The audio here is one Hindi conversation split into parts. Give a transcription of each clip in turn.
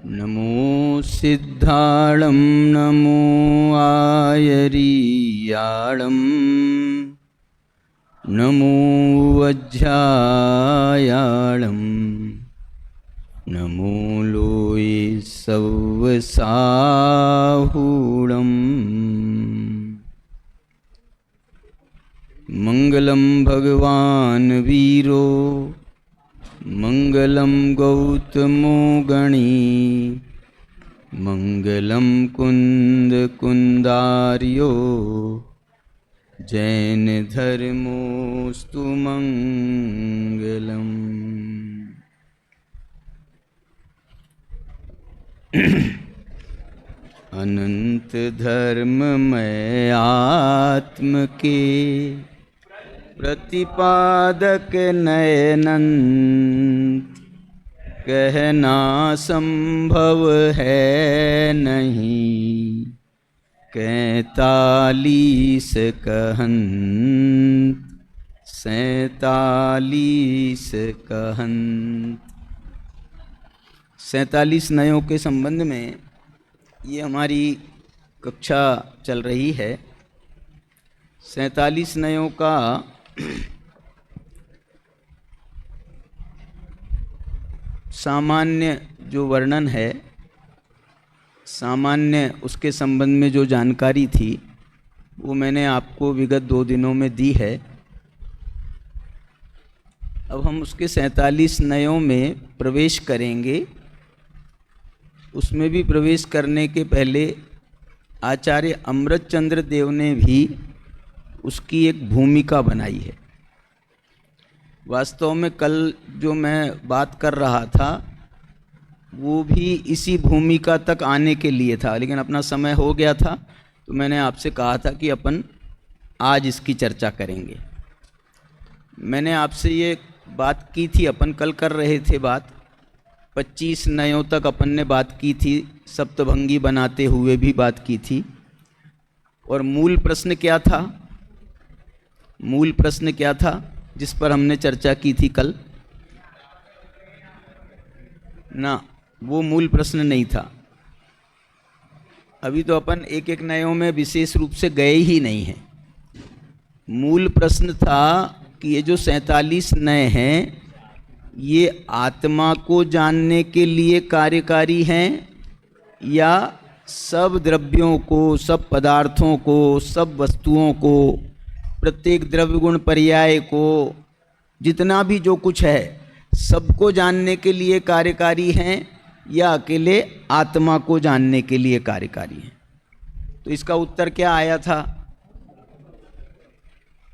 नमो सिद्धाणं नमो आयरीयाणं नमो वज्रायाणं नमो लोये सव्वसाहूणम्। मंगलम भगवान वीरो मंगलम गौतमो गणी मंगलम कुंद कुंदार्यो जैन धर्मोस्तु मंगलम। अनंत धर्ममय आत्म के प्रतिपादक नयनंत कहना संभव है नहीं 43 कहंत 47 कहंत। 47 नयों के संबंध में ये हमारी कक्षा चल रही है। 47 नयों का सामान्य जो वर्णन है, सामान्य उसके संबंध में जो जानकारी थी वो मैंने आपको विगत 2 दिनों में दी है। अब हम उसके 47 नयों में प्रवेश करेंगे। उसमें भी प्रवेश करने के पहले आचार्य अमृतचंद्र देव ने भी उसकी एक भूमिका बनाई है। वास्तव में कल जो मैं बात कर रहा था वो भी इसी भूमिका तक आने के लिए था, लेकिन अपना समय हो गया था तो मैंने आपसे कहा था कि अपन आज इसकी चर्चा करेंगे। मैंने आपसे ये बात की थी, अपन कल कर रहे थे बात, 25 नयों तक अपन ने बात की थी, सप्तभंगी बनाते हुए भी बात की थी। और मूल प्रश्न क्या था? मूल प्रश्न क्या था जिस पर हमने चर्चा की थी कल? ना, वो मूल प्रश्न नहीं था। अभी तो अपन एक एक नयों में विशेष रूप से गए ही नहीं हैं। मूल प्रश्न था कि ये जो 47 नय हैं ये आत्मा को जानने के लिए कार्यकारी हैं या सब द्रव्यों को, सब पदार्थों को, सब वस्तुओं को, प्रत्येक द्रव्य गुण पर्याय को, जितना भी जो कुछ है सबको जानने के लिए कार्यकारी हैं या अकेले आत्मा को जानने के लिए कार्यकारी हैं? तो इसका उत्तर क्या आया था?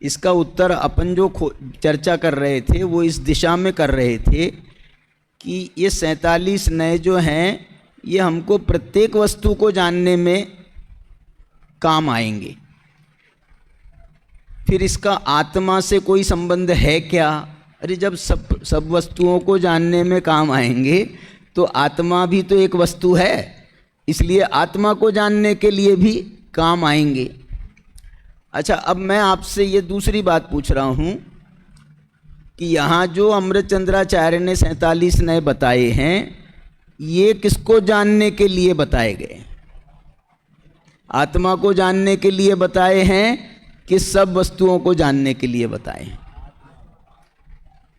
इसका उत्तर अपन जो चर्चा कर रहे थे वो इस दिशा में कर रहे थे कि ये 47 नय जो हैं ये हमको प्रत्येक वस्तु को जानने में काम आएंगे। फिर इसका आत्मा से कोई संबंध है क्या? अरे जब सब वस्तुओं को जानने में काम आएंगे तो आत्मा भी तो एक वस्तु है, इसलिए आत्मा को जानने के लिए भी काम आएंगे। अच्छा, अब मैं आपसे ये दूसरी बात पूछ रहा हूँ कि यहाँ जो अमृतचंद्राचार्य ने 47 नय बताए हैं ये किसको जानने के लिए बताए गए? आत्मा को जानने के लिए बताए हैं कि सब वस्तुओं को जानने के लिए बताए हैं?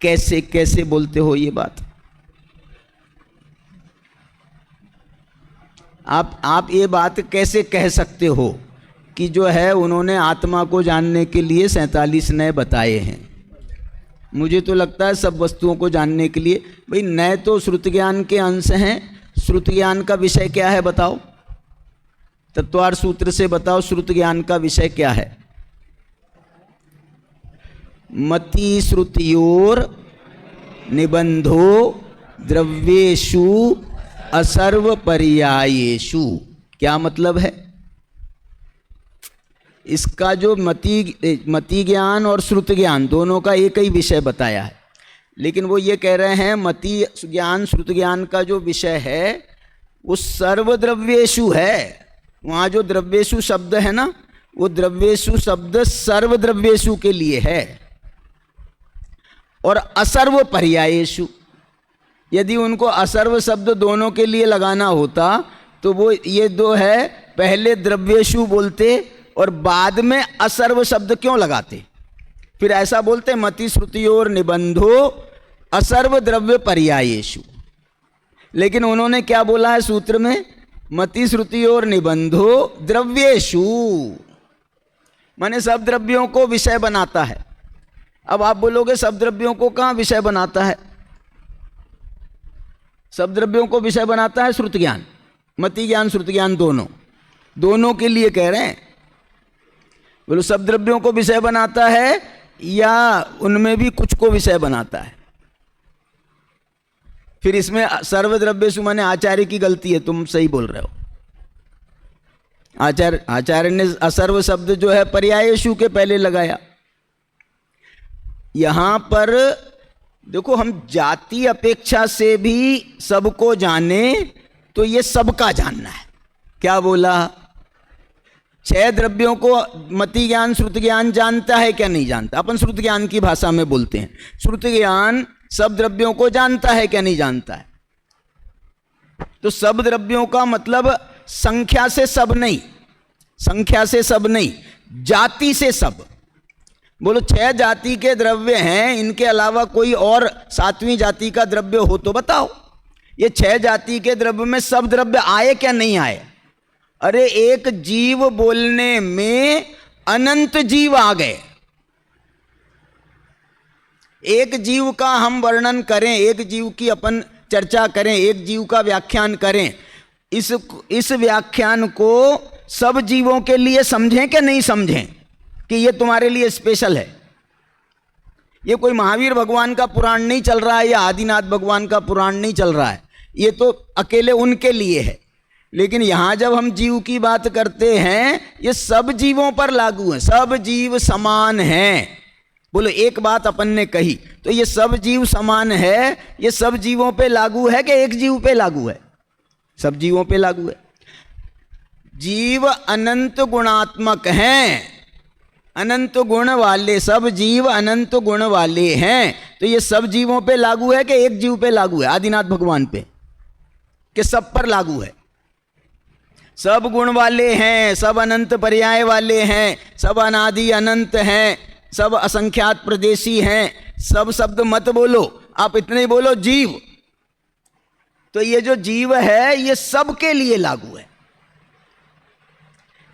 कैसे कैसे बोलते हो ये बात? आप ये बात कैसे कह सकते हो कि जो है उन्होंने आत्मा को जानने के लिए 47 नय बताए हैं? मुझे तो लगता है सब वस्तुओं को जानने के लिए। भाई नय तो श्रुति ज्ञान के अंश हैं। श्रुति ज्ञान का विषय क्या है बताओ? तत्वार सूत्र से बताओ, श्रुति ज्ञान का विषय क्या है? मति श्रुतियोर निबंधो द्रव्येषु असर्व पर्यायेषु। क्या मतलब है इसका? जो मति ज्ञान और श्रुति ज्ञान दोनों का एक ही विषय बताया है, लेकिन वो ये कह रहे हैं मति ज्ञान श्रुति ज्ञान का जो विषय है वो सर्वद्रव्येषु है। वहाँ जो द्रव्येषु शब्द है ना, वो द्रव्येषु शब्द सर्वद्रव्येषु के लिए है। और असर्व पर्यायेषु। यदि उनको असर्व शब्द दोनों के लिए लगाना होता तो वो ये दो है, पहले द्रव्येषु बोलते और बाद में असर्व शब्द क्यों लगाते? फिर ऐसा बोलते मति श्रुतियोर निबंधो असर्व द्रव्य पर्यायेषु। लेकिन उन्होंने क्या बोला है सूत्र में? मति श्रुतियोर निबंधो द्रव्येषु, माने सब द्रव्यों को विषय बनाता है। अब आप बोलोगे सब द्रव्यों को कहाँ विषय बनाता है? सब द्रव्यों को विषय बनाता है श्रुति ज्ञान, मति ज्ञान, श्रुति ज्ञान, दोनों के लिए कह रहे हैं। बोलो सब द्रव्यों को विषय बनाता है या उनमें भी कुछ को विषय बनाता है? फिर इसमें सर्वद्रव्येषु माने आचार्य की गलती है, तुम सही बोल रहे हो। आचार्य ने असर्व शब्द जो है पर्यायेषु के पहले लगाया। यहां पर देखो, हम जाति अपेक्षा से भी सबको जाने तो ये सबका जानना है। क्या बोला? 6 द्रव्यों को मति ज्ञान श्रुति ज्ञान जानता है क्या नहीं जानता? अपन श्रुति ज्ञान की भाषा में बोलते हैं। श्रुति ज्ञान सब द्रव्यों को जानता है क्या नहीं जानता है? तो सब द्रव्यों का मतलब संख्या से सब नहीं, संख्या से सब नहीं, जाति से सब। बोलो 6 जाति के द्रव्य हैं, इनके अलावा कोई और 7वीं जाति का द्रव्य हो तो बताओ। ये 6 जाति के द्रव्य में सब द्रव्य आए क्या नहीं आए? अरे एक जीव बोलने में अनंत जीव आ गए। एक जीव का हम वर्णन करें, एक जीव की अपन चर्चा करें, एक जीव का व्याख्यान करें, इस व्याख्यान को सब जीवों के लिए समझें कि नहीं समझें कि ये तुम्हारे लिए स्पेशल है? ये कोई महावीर भगवान का पुराण नहीं चल रहा है या आदिनाथ भगवान का पुराण नहीं चल रहा है, ये तो अकेले उनके लिए है। लेकिन यहां जब हम जीव की बात करते हैं, ये सब जीवों पर लागू है, सब जीव समान हैं। बोलो एक बात अपन ने कही तो ये सब जीव समान है, ये सब जीवों पे लागू है कि एक जीव पे लागू है? सब जीवों पे लागू है। जीव अनंत गुणात्मक हैं, अनंत गुण वाले, सब जीव अनंत गुण वाले हैं। तो ये सब जीवों पे लागू है कि एक जीव पे लागू है? आदिनाथ भगवान पे कि सब पर लागू है? सब गुण वाले हैं, सब अनंत पर्याय वाले हैं, सब अनादि अनंत हैं, सब असंख्यात प्रदेशी हैं। सब शब्द मत बोलो, आप इतने ही बोलो जीव। तो ये जो जीव है ये सबके लिए लागू है।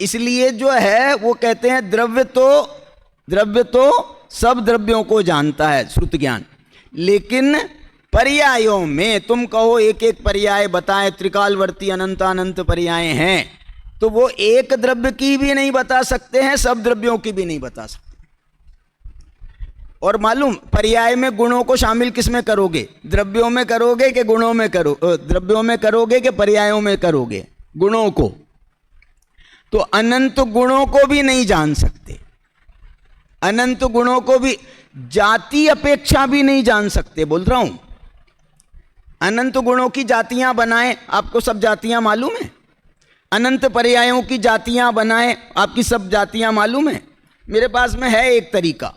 इसलिए जो है वो कहते हैं द्रव्य तो सब द्रव्यों को जानता है श्रुति ज्ञान। लेकिन पर्यायों में तुम कहो एक एक पर्याय बताएं, त्रिकालवर्ती अनंत अनंत पर्याय हैं, तो वो एक द्रव्य की भी नहीं बता सकते हैं, सब द्रव्यों की भी नहीं बता सकते। और मालूम पर्याय में गुणों को शामिल किस में करोगे? द्रव्यों में करोगे कि गुणों में द्रव्यों में करोगे कि पर्यायों में करोगे? गुणों को। तो अनंत गुणों को भी नहीं जान सकते, अनंत गुणों को भी, जाति अपेक्षा भी नहीं जान सकते। बोल रहा हूं अनंत गुणों की जातियां बनाएं, आपको सब जातियां मालूम है? अनंत पर्यायों की जातियां बनाएं, आपकी सब जातियां मालूम है? मेरे पास में है एक तरीका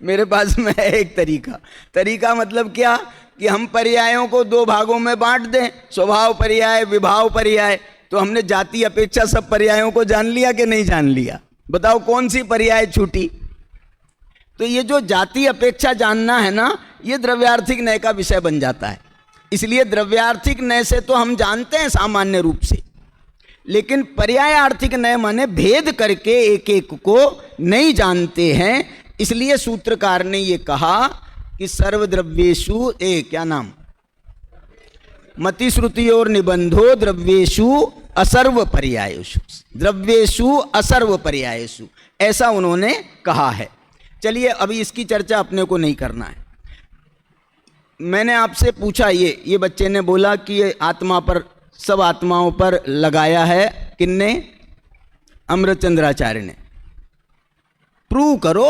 मेरे पास में है एक तरीका मतलब क्या कि हम पर्यायों को 2 भागों में बांट दें, स्वभाव पर्याय, विभाव पर्याय। तो हमने जाति अपेक्षा सब पर्यायों को जान लिया कि नहीं जान लिया? बताओ कौन सी पर्याय छूटी? तो ये जो जाति अपेक्षा जानना है ना, ये द्रव्यार्थिक न्याय का विषय बन जाता है। इसलिए द्रव्यार्थिक न्याय से तो हम जानते हैं सामान्य रूप से, लेकिन पर्याय आर्थिक न्याय माने भेद करके एक एक को नहीं जानते हैं। इसलिए सूत्रकार ने ये कहा कि सर्वद्रव्येषु क्या नाम, मति श्रुति और निबंधो द्रव्येषु असर्व पर्यायेषु, द्रव्येषु असर्व पर्यायेषु, ऐसा उन्होंने कहा है। चलिए अभी इसकी चर्चा अपने को नहीं करना है। मैंने आपसे पूछा, ये बच्चे ने बोला कि ये आत्मा पर, सब आत्माओं पर लगाया है किन्ने? अमृतचंद्राचार्य ने। प्रूव करो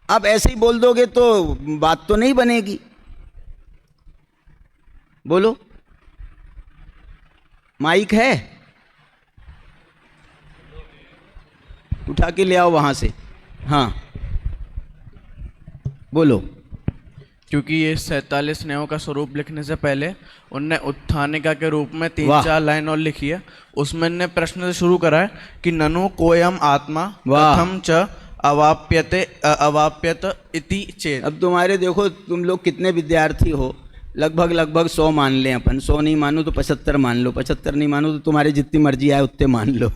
आप ऐसे ही बोल दोगे तो बात तो नहीं बनेगी। बोलो, माइक है? उठा के ले आओ वहां से। हाँ बोलो। क्योंकि ये 47 नयों का स्वरूप लिखने से पहले उनने उत्थानिका के रूप में वाह। 3-4 लाइन और लिखी है। उसमें ने प्रश्न से शुरू करा है कि ननु कोयम आत्मा वाह। कथम च अवाप्यत इति चेत। अब तुम्हारे देखो, तुम लोग कितने विद्यार्थी हो, लगभग 100 मान लें अपन, 100 नहीं मानो तो 75 मान लो, 75 नहीं मानो तो तुम्हारे जितनी मर्जी आए उतने मान लो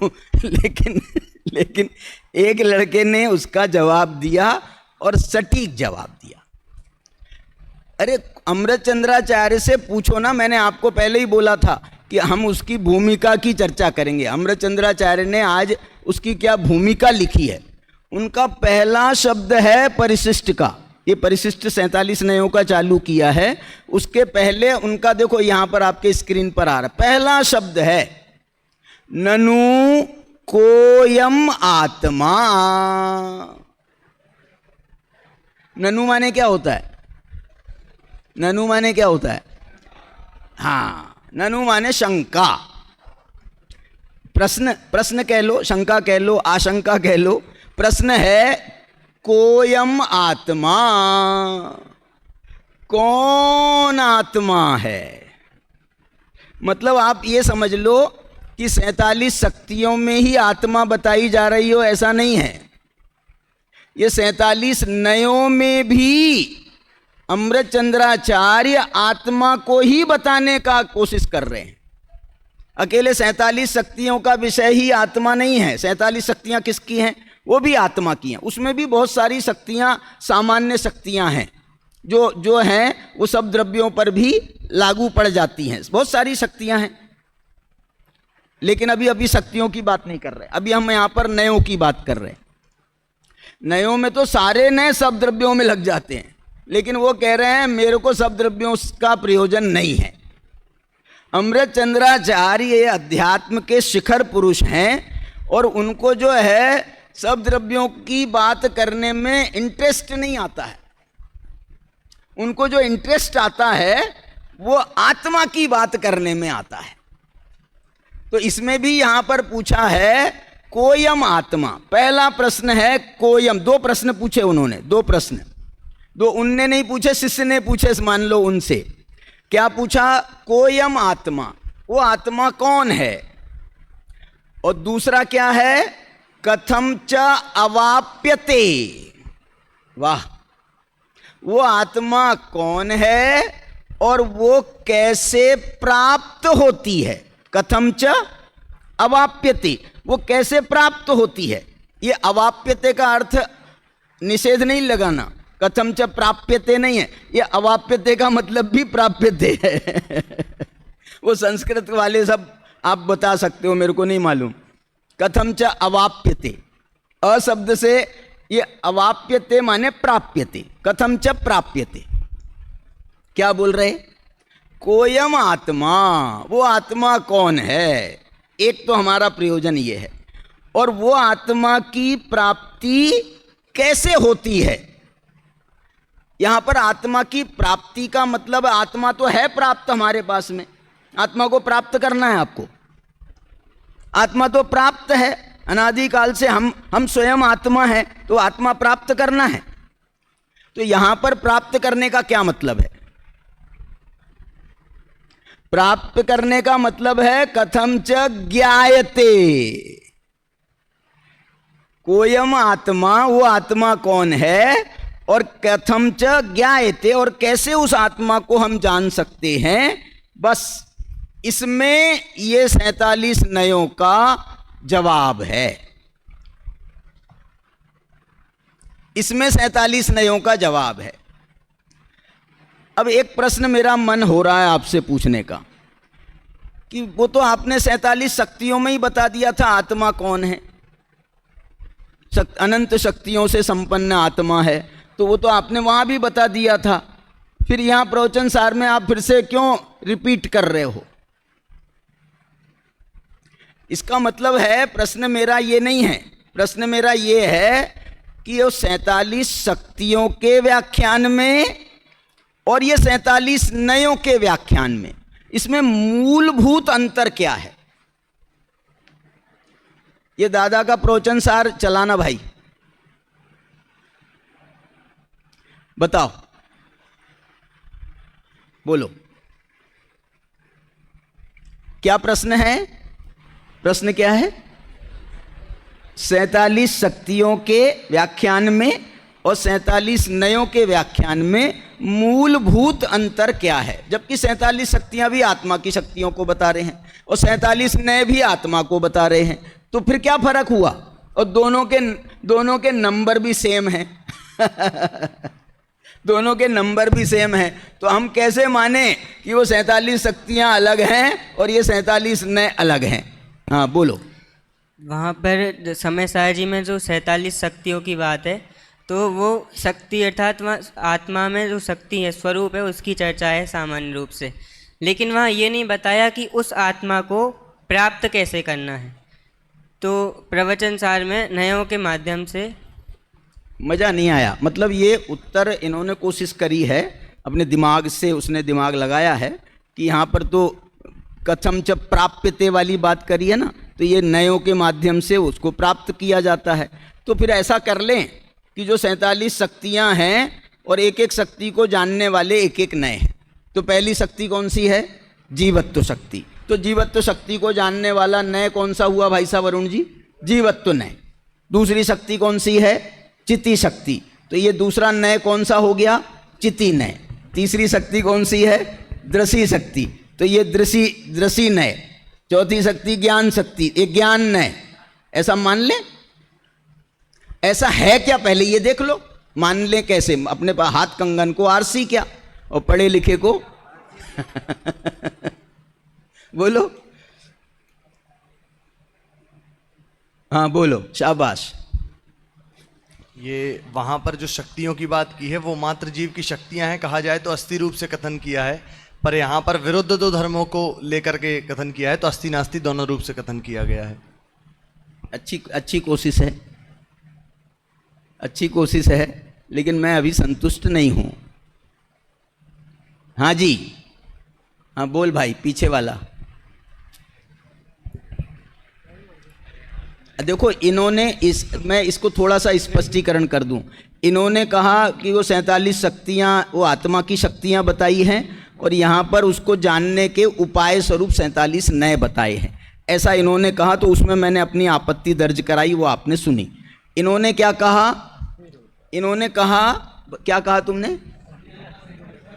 लेकिन एक लड़के ने उसका जवाब दिया और सटीक जवाब दिया। अरे अमृतचंद्राचार्य से पूछो ना, मैंने आपको पहले ही बोला था कि हम उसकी भूमिका की चर्चा करेंगे। अमृतचंद्राचार्य ने आज उसकी क्या भूमिका लिखी है। उनका पहला शब्द है परिशिष्ट का। ये परिशिष्ट 47 नयों का चालू किया है। उसके पहले उनका देखो यहाँ पर आपके स्क्रीन पर आ रहा, पहला शब्द है ननु कोयम आत्मा। ननु माने क्या होता है? ननु माने क्या होता है? हाँ, ननु माने शंका, प्रश्न कह लो, शंका कह लो, आशंका कह लो। प्रश्न है कोयम आत्मा, कौन आत्मा है? मतलब आप ये समझ लो कि 47 शक्तियों में ही आत्मा बताई जा रही हो, ऐसा नहीं है। ये 47 नयों में भी अमृतचंद्राचार्य आत्मा को ही बताने का कोशिश कर रहे हैं। अकेले 47 शक्तियों का विषय ही आत्मा नहीं है। 47 शक्तियां किसकी हैं? वो भी आत्मा की हैं। उसमें भी बहुत सारी शक्तियां सामान्य शक्तियां हैं जो हैं वो सब द्रव्यों पर भी लागू पड़ जाती हैं। बहुत सारी शक्तियां हैं, लेकिन अभी शक्तियों की बात नहीं कर रहे। अभी हम यहाँ पर नयों की बात कर रहे हैं। नयों में तो सारे नए सब द्रव्यों में लग जाते हैं, लेकिन वो कह रहे हैं मेरे को सब द्रव्यों का प्रयोजन नहीं है। अमृतचंद्राचार्य ये अध्यात्म के शिखर पुरुष हैं और उनको जो है सब द्रव्यों की बात करने में इंटरेस्ट नहीं आता है। उनको जो इंटरेस्ट आता है वो आत्मा की बात करने में आता है। तो इसमें भी यहां पर पूछा है कोयम आत्मा। पहला प्रश्न है कोयम। 2 प्रश्न पूछे उन्होंने, 2 प्रश्न, 2 उनने नहीं पूछे, शिष्य ने पूछे। मान लो उनसे क्या पूछा? कोयम आत्मा, वो आत्मा कौन है? और दूसरा क्या है? कथम च अवाप्यते। वाह, वो आत्मा कौन है और वो कैसे प्राप्त होती है? कथम च अवाप्यते, वो कैसे प्राप्त होती है? ये अवाप्यते का अर्थ निषेध नहीं लगाना, कथम च प्राप्यते नहीं है। ये अवाप्यते का मतलब भी प्राप्यते है वो संस्कृत वाले सब आप बता सकते हो, मेरे को नहीं मालूम। कथम च अवाप्यते, अ शब्द से ये अवाप्यते माने प्राप्यते, कथम च प्राप्यते। क्या बोल रहे? कोयम आत्मा, वो आत्मा कौन है? एक तो हमारा प्रयोजन ये है, और वो आत्मा की प्राप्ति कैसे होती है? यहां पर आत्मा की प्राप्ति का मतलब आत्मा तो है प्राप्त हमारे पास में, आत्मा को प्राप्त करना है आपको। आत्मा तो प्राप्त है, अनादिकाल से हम स्वयं आत्मा है, तो आत्मा प्राप्त करना है। तो यहां पर प्राप्त करने का क्या मतलब है? प्राप्त करने का मतलब है कथम च ज्ञायते। कोयम आत्मा, वो आत्मा कौन है और कथम च ज्ञायते, और कैसे उस आत्मा को हम जान सकते हैं। बस इसमें ये 47 नयों का जवाब है। इसमें 47 नयों का जवाब है। अब एक प्रश्न मेरा मन हो रहा है आपसे पूछने का कि वो तो आपने 47 शक्तियों में ही बता दिया था आत्मा कौन है, अनंत शक्तियों से संपन्न आत्मा है, तो वो तो आपने वहां भी बता दिया था। फिर यहां प्रवचन सार में आप फिर से क्यों रिपीट कर रहे हो? इसका मतलब है, प्रश्न मेरा ये नहीं है, प्रश्न मेरा ये है कि वो 47 शक्तियों के व्याख्यान में और ये 47 नयों के व्याख्यान में, इसमें मूलभूत अंतर क्या है? ये दादा का प्रवचन सार चलाना भाई। बताओ, बोलो क्या प्रश्न है? प्रश्न क्या है? 47 शक्तियों के व्याख्यान में और 47 नयों के व्याख्यान में मूलभूत अंतर क्या है? जबकि 47 शक्तियां भी आत्मा की शक्तियों को बता रहे हैं और 47 नए भी आत्मा को बता रहे हैं, तो फिर क्या फर्क हुआ? और दोनों के नंबर भी सेम हैं दोनों के नंबर भी सेम हैं, तो हम कैसे माने कि वो 47 शक्तियां अलग हैं और ये 47 नए अलग हैं? हाँ बोलो। वहाँ पर समय सार जी में जो 47 शक्तियों की बात है, तो वो शक्ति अर्थात वहाँ आत्मा में जो शक्ति है, स्वरूप है, उसकी चर्चा है सामान्य रूप से। लेकिन वहाँ ये नहीं बताया कि उस आत्मा को प्राप्त कैसे करना है। तो प्रवचन सार में नयों के माध्यम से मज़ा नहीं आया। मतलब ये उत्तर इन्होंने कोशिश करी है अपने दिमाग से, उसने दिमाग लगाया है कि यहाँ पर तो कथम च प्राप्यते वाली बात करी है ना, तो ये नयों के माध्यम से उसको प्राप्त किया जाता है। तो फिर ऐसा कर लें कि जो 47 शक्तियाँ हैं और एक एक शक्ति को जानने वाले एक एक नए हैं। तो पहली शक्ति कौन सी है? जीवत्व शक्ति। तो जीवत्व शक्ति को जानने वाला नए कौन सा हुआ भाई साहब वरुण जी? जीवत्व नए। दूसरी शक्ति कौन सी है? चिति शक्ति। तो ये दूसरा नए कौन सा हो गया? चिति नए। तीसरी शक्ति कौन सी है? दृषि शक्ति। तो ये दृषि नए। चौथी शक्ति ज्ञान शक्ति, ये ज्ञान नए। ऐसा मान लें? ऐसा है क्या? पहले ये देख लो, मान लें कैसे? अपने पास हाथ कंगन को आरसी क्या और पढ़े लिखे को बोलो। हाँ बोलो, शाबाश। ये वहाँ पर जो शक्तियों की बात की है वो मात्र जीव की शक्तियाँ हैं, कहा जाए तो अस्थि रूप से कथन किया है। पर यहाँ पर विरुद्ध दो धर्मों को लेकर के कथन किया है, तो अस्थि नास्ति दोनों रूप से कथन किया गया है। अच्छी कोशिश है, अच्छी कोशिश है, लेकिन मैं अभी संतुष्ट नहीं हूँ। हाँ जी, हाँ बोल भाई, पीछे वाला। देखो इन्होंने मैं इसको थोड़ा सा स्पष्टीकरण कर दूं। इन्होंने कहा कि वो 47 शक्तियाँ वो आत्मा की शक्तियाँ बताई हैं और यहाँ पर उसको जानने के उपाय स्वरूप 47 नए बताए हैं, ऐसा इन्होंने कहा। तो उसमें मैंने अपनी आपत्ति दर्ज कराई, वो आपने सुनी। इन्होंने क्या कहा? इन्होंने कहा, क्या कहा तुमने?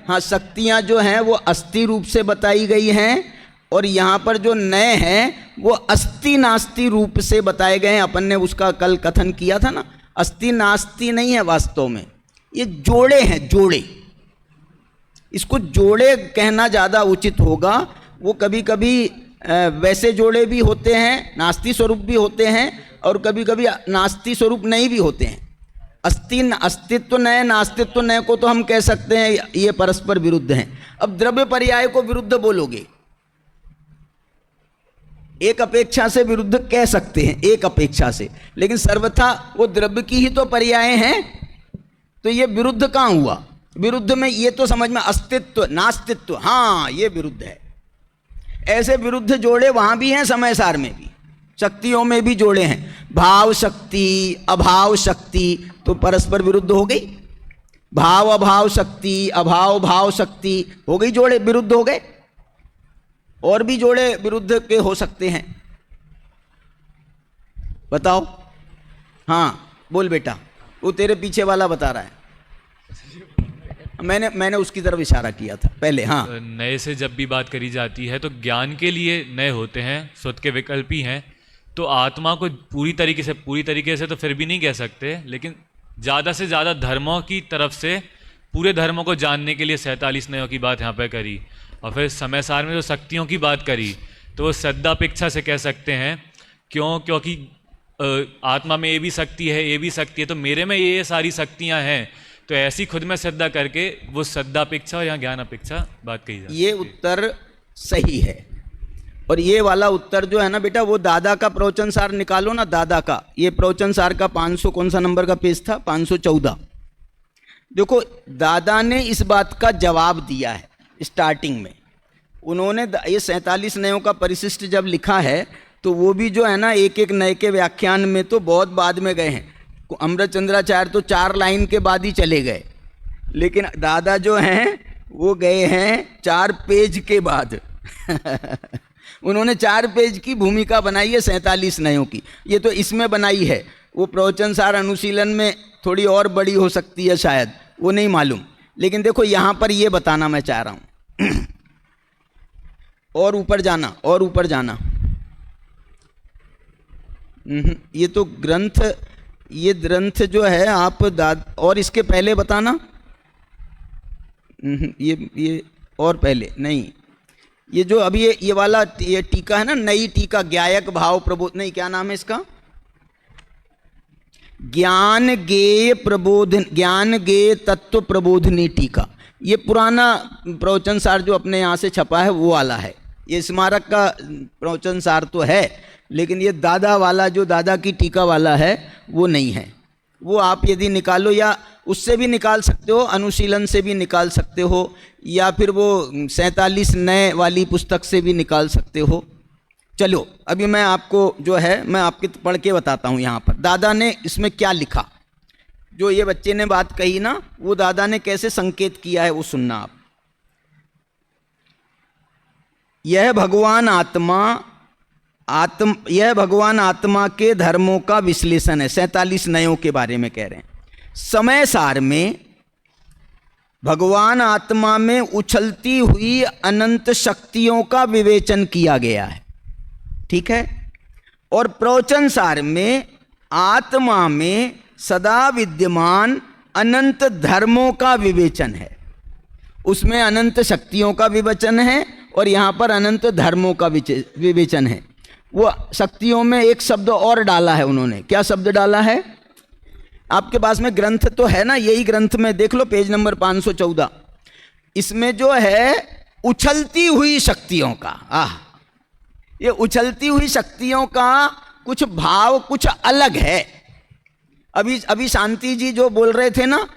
हाँ, शक्तियाँ जो हैं वो अस्थि रूप से बताई गई हैं और यहाँ पर जो नए हैं वो अस्थि नास्ति रूप से बताए गए हैं। अपन ने उसका कल कथन किया था ना, अस्थि नास्ति नहीं है वास्तव में, ये जोड़े हैं, जोड़े। इसको जोड़े कहना ज़्यादा उचित होगा। वो कभी कभी वैसे जोड़े भी होते हैं, नास्ति स्वरूप भी होते हैं, और कभी कभी नास्ति स्वरूप नहीं भी होते हैं। अस्तित्व नए, नास्तित्व नए को तो हम कह सकते हैं ये परस्पर विरुद्ध हैं। अब द्रव्य पर्याय को विरुद्ध बोलोगे, एक अपेक्षा से विरुद्ध कह सकते हैं, एक अपेक्षा से, लेकिन सर्वथा वो द्रव्य की ही तो पर्याय हैं। तो ये विरुद्ध कहाँ हुआ? विरुद्ध में ये तो समझ में अस्तित्व नास्तित्व, हाँ ये विरुद्ध है। ऐसे विरुद्ध जोड़े वहाँ भी हैं, समय सार में भी, शक्तियों में भी जोड़े हैं। भाव शक्ति, अभाव शक्ति, तो परस्पर विरुद्ध हो गई। भाव अभाव शक्ति, अभाव भाव शक्ति हो गई, जोड़े विरुद्ध हो गए। और भी जोड़े विरुद्ध के हो सकते हैं, बताओ। हाँ बोल बेटा, वो तेरे पीछे वाला बता रहा है। मैंने उसकी तरफ इशारा किया था पहले। हाँ, नए से जब भी बात करी जाती है तो ज्ञान के लिए नए होते हैं, स्वत के विकल्पी हैं। तो आत्मा को पूरी तरीके से तो फिर भी नहीं कह सकते, लेकिन ज़्यादा से ज़्यादा धर्मों की तरफ से पूरे धर्मों को जानने के लिए 47 नयों की बात यहाँ पर करी। और फिर समय सार में जो शक्तियों की बात करी तो वो श्रद्धापेक्षा से कह सकते हैं। क्योंकि आत्मा में ये भी शक्ति है, ये भी शक्ति है, तो मेरे में ये सारी शक्तियाँ हैं, तो ऐसी खुद में श्रद्धा करके वो श्रद्धापेक्षा और यहाँ ज्ञान अपेक्षा बात कही जाती है। ये उत्तर सही है। और ये वाला उत्तर जो है ना बेटा, वो दादा का प्रवचन सार निकालो ना, दादा का। ये प्रवचन सार का 500 कौन सा नंबर का पेज था? 514। देखो दादा ने इस बात का जवाब दिया है स्टार्टिंग में। उन्होंने ये 47 नयों का परिशिष्ट जब लिखा है तो वो भी जो है ना एक एक नए के व्याख्यान में तो बहुत बाद में गए हैं। अमृत चंद्राचार्य तो 4 लाइन के बाद ही चले गए, लेकिन दादा जो हैं वो गए हैं 4 पेज के बाद उन्होंने 4 पेज की भूमिका बनाई है 47 नयों की। ये तो इसमें बनाई है, वो प्रवचन सार अनुशीलन में थोड़ी और बड़ी हो सकती है शायद, वो नहीं मालूम। लेकिन देखो यहाँ पर ये बताना मैं चाह रहा हूँ और ऊपर जाना, और ऊपर जाना। ये तो ग्रंथ, ये ग्रंथ जो है आप और इसके पहले बताना। ये और पहले नहीं, ये जो अभी ये वाला ये टीका है ना, नई टीका, ज्ञायक भाव प्रबोध, नहीं क्या नाम है इसका, ज्ञान गेय प्रबोधन, ज्ञान गेय तत्व प्रबोधनी टीका। ये पुराना प्रवचन सार जो अपने यहाँ से छपा है वो वाला है। ये स्मारक का प्रवचन सार तो है, लेकिन ये दादा वाला जो दादा की टीका वाला है वो नहीं है। वो आप यदि निकालो, या उससे भी निकाल सकते हो, अनुशीलन से भी निकाल सकते हो, या फिर वो 47 नए वाली पुस्तक से भी निकाल सकते हो। चलो अभी मैं आपको जो है मैं आपके पढ़ के बताता हूँ यहाँ पर दादा ने इसमें क्या लिखा। जो ये बच्चे ने बात कही ना, वो दादा ने कैसे संकेत किया है वो सुनना आप। यह भगवान आत्मा के धर्मों का विश्लेषण है। 47 नयों के बारे में कह रहे हैं। समय सार में भगवान आत्मा में उछलती हुई अनंत शक्तियों का विवेचन किया गया है, ठीक है। और प्रवचन सार में आत्मा में सदा विद्यमान अनंत धर्मों का विवेचन है। उसमें अनंत शक्तियों का विवेचन है और यहाँ पर अनंत धर्मों का विवेचन है। वो शक्तियों में एक शब्द और डाला है उन्होंने। क्या शब्द डाला है? आपके पास में ग्रंथ तो है ना, यही ग्रंथ में देख लो, पेज नंबर 514। इसमें जो है उछलती हुई शक्तियों का, ये उछलती हुई शक्तियों का कुछ भाव कुछ अलग है। अभी शांति जी जो बोल रहे थे ना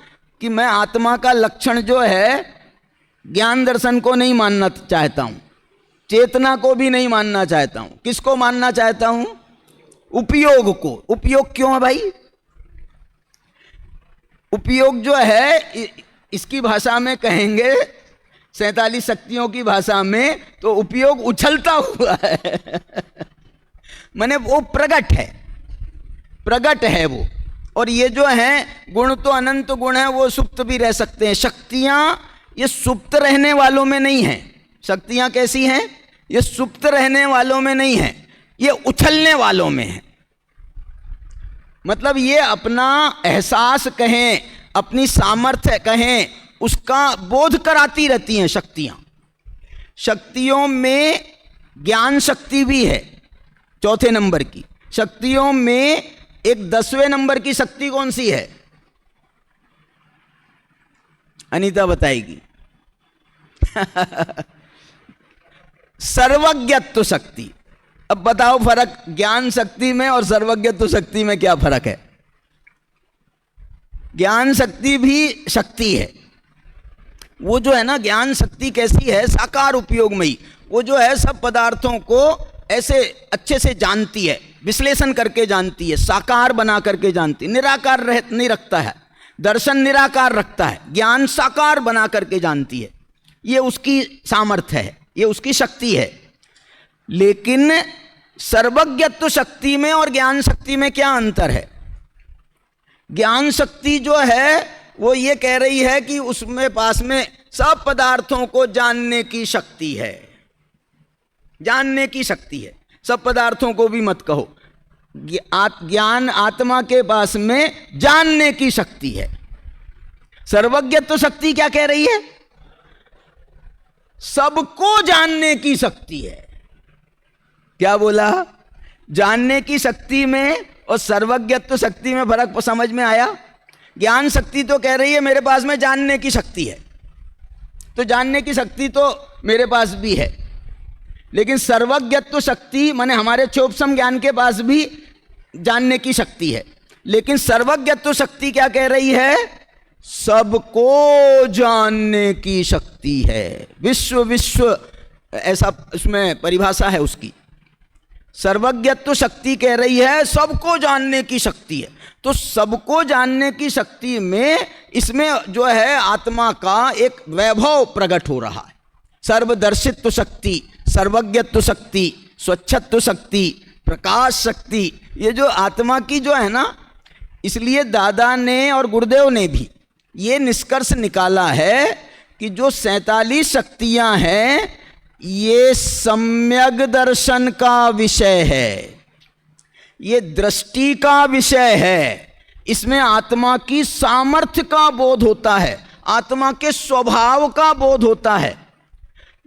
कि मैं आत्मा का लक्षण जो है ज्ञान दर्शन को नहीं मानना चाहता हूं, चेतना को भी नहीं मानना चाहता हूं। किसको मानना चाहता हूं? उपयोग को। उपयोग क्यों है भाई? उपयोग जो है इसकी भाषा में कहेंगे, 47 शक्तियों की भाषा में, तो उपयोग उछलता हुआ है माने वो प्रगट है, प्रगट है वो। और ये जो है गुण तो अनंत गुण है, वो सुप्त भी रह सकते हैं। शक्तियां ये सुप्त रहने वालों में नहीं है। शक्तियां कैसी हैं? ये सुप्त रहने वालों में नहीं है, ये उछलने वालों में है। मतलब ये अपना एहसास कहें, अपनी सामर्थ्य कहें, उसका बोध कराती रहती हैं शक्तियां। शक्तियों में ज्ञान शक्ति भी है 4थे नंबर की। शक्तियों में एक 10वें नंबर की शक्ति कौन सी है? अनीता बताएगी सर्वज्ञत्व शक्ति। अब बताओ फर्क ज्ञान शक्ति में और सर्वज्ञत्व शक्ति में क्या फर्क है? ज्ञान शक्ति भी शक्ति है। वो जो है ना ज्ञान शक्ति कैसी है? साकार उपयोगमयी। वो जो है सब पदार्थों को ऐसे अच्छे से जानती है, विश्लेषण करके जानती है, साकार बना करके जानती है। निराकार नहीं रखता है, दर्शन निराकार रखता है, ज्ञान साकार बना करके जानती है। ये उसकी सामर्थ्य है, ये उसकी शक्ति है। लेकिन सर्वज्ञत्व शक्ति में और ज्ञान शक्ति में क्या अंतर है? ज्ञान शक्ति जो है वो ये कह रही है कि उसमें पास में सब पदार्थों को जानने की शक्ति है, जानने की शक्ति है। सब पदार्थों को भी मत कहो, ज्ञान आत्मा के पास में जानने की शक्ति है। सर्वज्ञत्व शक्ति क्या कह रही है? सबको जानने की शक्ति है। क्या बोला? जानने की शक्ति में और सर्वज्ञत्व शक्ति में फर्क समझ में आया? ज्ञान शक्ति तो कह रही है मेरे पास में जानने की शक्ति है, तो जानने की शक्ति तो मेरे पास भी है। लेकिन सर्वज्ञत्व शक्ति माने हमारे चोपसम ज्ञान के पास भी जानने की शक्ति है। लेकिन सर्वज्ञत्व शक्ति क्या कह रही है? सबको जानने की शक्ति है। विश्व ऐसा उसमें परिभाषा है उसकी। सर्वज्ञत्व शक्ति कह रही है सबको जानने की शक्ति है। तो सबको जानने की शक्ति में इसमें जो है आत्मा का एक वैभव प्रकट हो रहा है। सर्वदर्शित्व शक्ति, सर्वज्ञत्व शक्ति, स्वच्छत्व शक्ति, प्रकाश शक्ति, ये जो आत्मा की जो है ना, इसलिए दादा ने और गुरुदेव ने भी ये निष्कर्ष निकाला है कि जो 47 शक्तियां हैं ये सम्यक दर्शन का विषय है, ये दृष्टि का विषय है। इसमें आत्मा की सामर्थ्य का बोध होता है, आत्मा के स्वभाव का बोध होता है।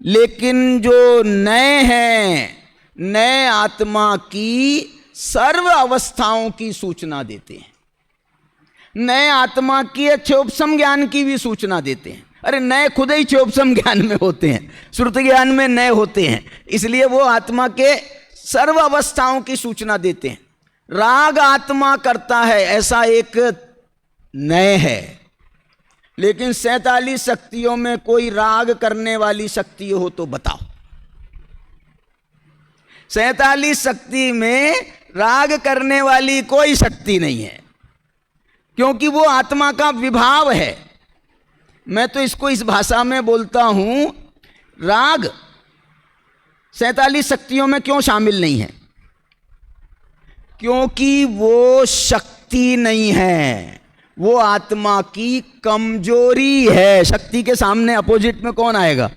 लेकिन जो नए हैं, नए आत्मा की सर्व अवस्थाओं की सूचना देते हैं, नए आत्मा की क्षोभसम ज्ञान की भी सूचना देते हैं। अरे नए खुद ही क्षोभसम ज्ञान में होते हैं, श्रुति ज्ञान में नए होते हैं, इसलिए वो आत्मा के सर्व अवस्थाओं की सूचना देते हैं। राग आत्मा करता है ऐसा एक नए है, लेकिन 47 शक्तियों में कोई राग करने वाली शक्ति हो तो बताओ। 47 शक्ति में राग करने वाली कोई शक्ति नहीं है, क्योंकि वो आत्मा का विभाव है। मैं तो इसको इस भाषा में बोलता हूं, राग 47 शक्तियों में क्यों शामिल नहीं है? क्योंकि वो शक्ति नहीं है, वो आत्मा की कमजोरी है। शक्ति के सामने अपोजिट में कौन आएगा?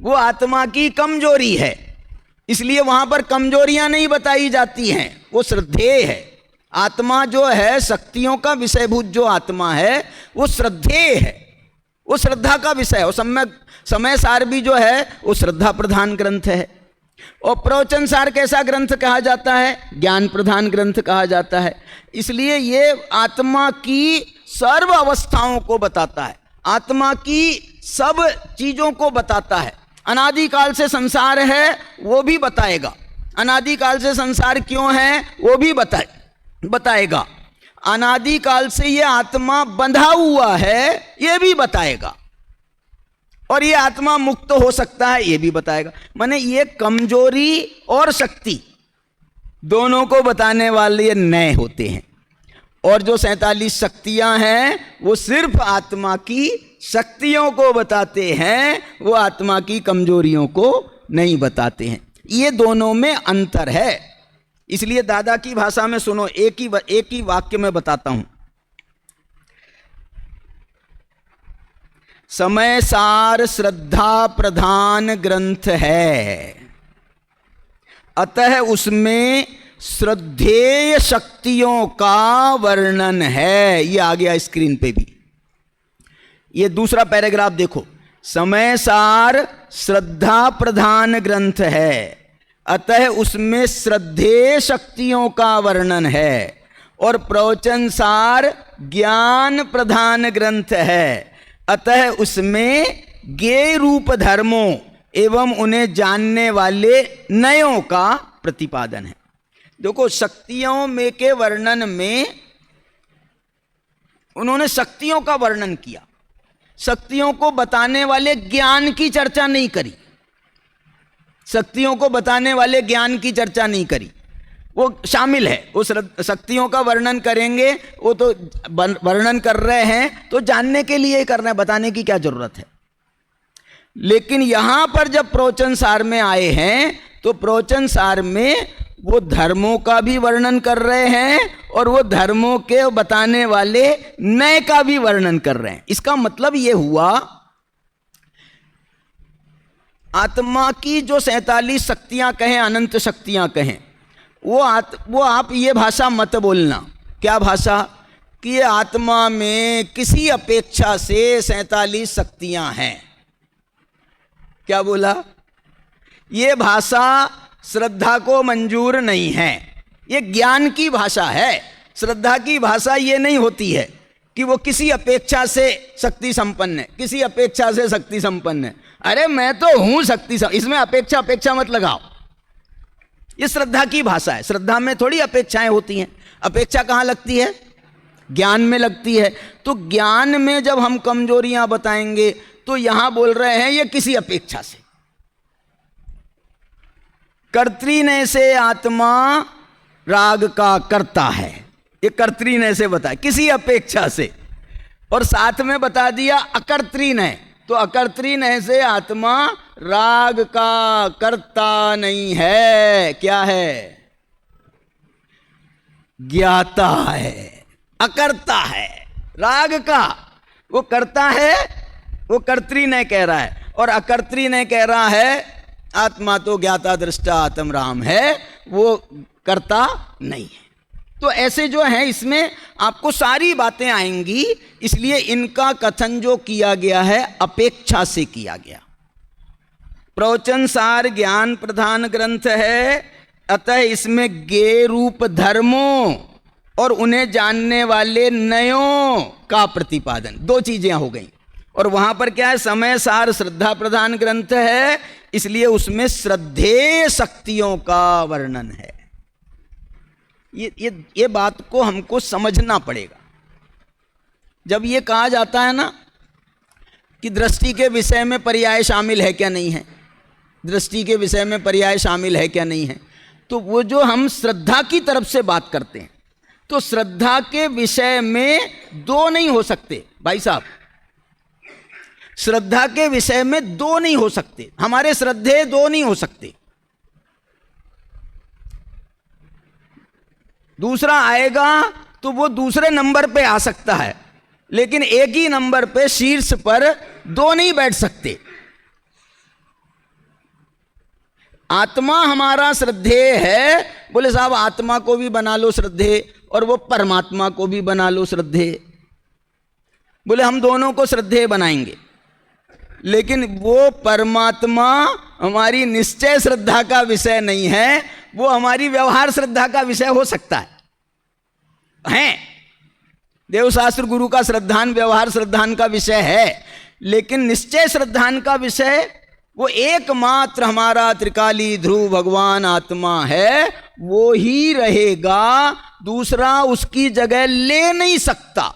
वो आत्मा की कमजोरी है, इसलिए वहां पर कमजोरियां नहीं बताई जाती हैं, वो श्रद्धेय है। आत्मा जो है, शक्तियों का विषयभूत जो आत्मा है वो श्रद्धेय है, वो श्रद्धा का विषय है। और समय सार भी जो है वो श्रद्धा प्रधान ग्रंथ है। और प्रवचन सार कैसा ग्रंथ कहा जाता है? ज्ञान प्रधान ग्रंथ कहा जाता है। इसलिए ये आत्मा की सर्व अवस्थाओं को बताता है, आत्मा की सब चीजों को बताता है। अनादिकाल से संसार है वो भी बताएगा, अनादिकाल से संसार क्यों है वो भी बताएगा, अनादिकाल से ये आत्मा बंधा हुआ है ये भी बताएगा, और ये आत्मा मुक्त हो सकता है ये भी बताएगा। माने ये कमजोरी और शक्ति दोनों को बताने वाले नए होते हैं। और जो 47 शक्तियां हैं वो सिर्फ आत्मा की शक्तियों को बताते हैं, वो आत्मा की कमजोरियों को नहीं बताते हैं। ये दोनों में अंतर है। इसलिए दादा की भाषा में सुनो, एक ही वाक्य में बताता हूं। समय सार श्रद्धा प्रधान ग्रंथ है, अतः उसमें श्रद्धेय शक्तियों का वर्णन है। ये आ गया स्क्रीन पे भी, ये दूसरा पैराग्राफ देखो। समय सार श्रद्धा प्रधान ग्रंथ है, अतः उसमें श्रद्धेय शक्तियों का वर्णन है। और प्रवचन सार ज्ञान प्रधान ग्रंथ है, अतः उसमें ज्ञेय रूप धर्मों एवं उन्हें जानने वाले नयों का प्रतिपादन है। देखो, शक्तियों में के वर्णन में उन्होंने शक्तियों का वर्णन किया, शक्तियों को बताने वाले ज्ञान की चर्चा नहीं करी, शक्तियों को बताने वाले ज्ञान की चर्चा नहीं करी। वो शामिल है, वो शक्तियों का वर्णन करेंगे, वो तो वर्णन कर रहे हैं तो जानने के लिए ही कर रहे हैं, बताने की क्या जरूरत है। लेकिन यहां पर जब प्रवचन सार में आए हैं तो प्रवचन सार में वो धर्मों का भी वर्णन कर रहे हैं और वो धर्मों के बताने वाले नए का भी वर्णन कर रहे हैं। इसका मतलब ये हुआ, आत्मा की जो 47 शक्तियां कहें, अनंत शक्तियां कहें, वो आप ये भाषा मत बोलना। क्या भाषा? कि ये आत्मा में किसी अपेक्षा से 47 शक्तियां हैं। क्या बोला? ये भाषा श्रद्धा को मंजूर नहीं है, ये ज्ञान की भाषा है। श्रद्धा की भाषा ये नहीं होती है कि वो किसी अपेक्षा से शक्ति संपन्न है, किसी अपेक्षा से शक्ति संपन्न है। अरे मैं तो हूं शक्ति, इसमें अपेक्षा मत लगाओ। ये श्रद्धा की भाषा है। श्रद्धा में थोड़ी अपेक्षाएं होती हैं। अपेक्षा कहाँ लगती है? ज्ञान में लगती है। तो ज्ञान में जब हम कमजोरियां बताएंगे तो यहां बोल रहे हैं ये किसी अपेक्षा से, कर्तृनय से आत्मा राग का करता है, ये कर्तृनय से बताया किसी अपेक्षा से, और साथ में बता दिया अकर्तृनय, तो अकर्तृनय से आत्मा राग का करता नहीं है, क्या है? ज्ञाता है, अकर्ता है। राग का वो करता है, वो कर्तृनय कह रहा है, और अकर्तृनय कह रहा है आत्मा तो ज्ञाता दृष्टा आत्म राम है, वो करता नहीं है। तो ऐसे जो है इसमें आपको सारी बातें आएंगी, इसलिए इनका कथन जो किया गया है अपेक्षा से किया गया। प्रवचन सार ज्ञान प्रधान ग्रंथ है, अतः इसमें ज्ञेय रूप धर्मों और उन्हें जानने वाले नयों का प्रतिपादन, दो चीजें हो गई। और वहां पर क्या है? समय सार श्रद्धा प्रधान ग्रंथ है, इसलिए उसमें श्रद्धेय शक्तियों का वर्णन है। ये बात को हमको समझना पड़ेगा। जब ये कहा जाता है ना कि दृष्टि के विषय में पर्याय शामिल है क्या नहीं है, दृष्टि के विषय में पर्याय शामिल है क्या नहीं है, तो वो जो हम श्रद्धा की तरफ से बात करते हैं, तो श्रद्धा के विषय में दो नहीं हो सकते भाई साहब, श्रद्धा के विषय में दो नहीं हो सकते, हमारे श्रद्धेय दो नहीं हो सकते। दूसरा आएगा तो वो दूसरे नंबर पे आ सकता है, लेकिन एक ही नंबर पे शीर्ष पर दो नहीं बैठ सकते। आत्मा हमारा श्रद्धेय है, बोले साहब आत्मा को भी बना लो श्रद्धेय और वो परमात्मा को भी बना लो श्रद्धेय, बोले हम दोनों को श्रद्धेय बनाएंगे, लेकिन वो परमात्मा हमारी निश्चय श्रद्धा का विषय नहीं है, वो हमारी व्यवहार श्रद्धा का विषय हो सकता है। देवशास्त्र गुरु का श्रद्धान व्यवहार श्रद्धान का विषय है, लेकिन निश्चय श्रद्धान का विषय वो एकमात्र हमारा त्रिकाली ध्रुव भगवान आत्मा है, वो ही रहेगा, दूसरा उसकी जगह ले नहीं सकता।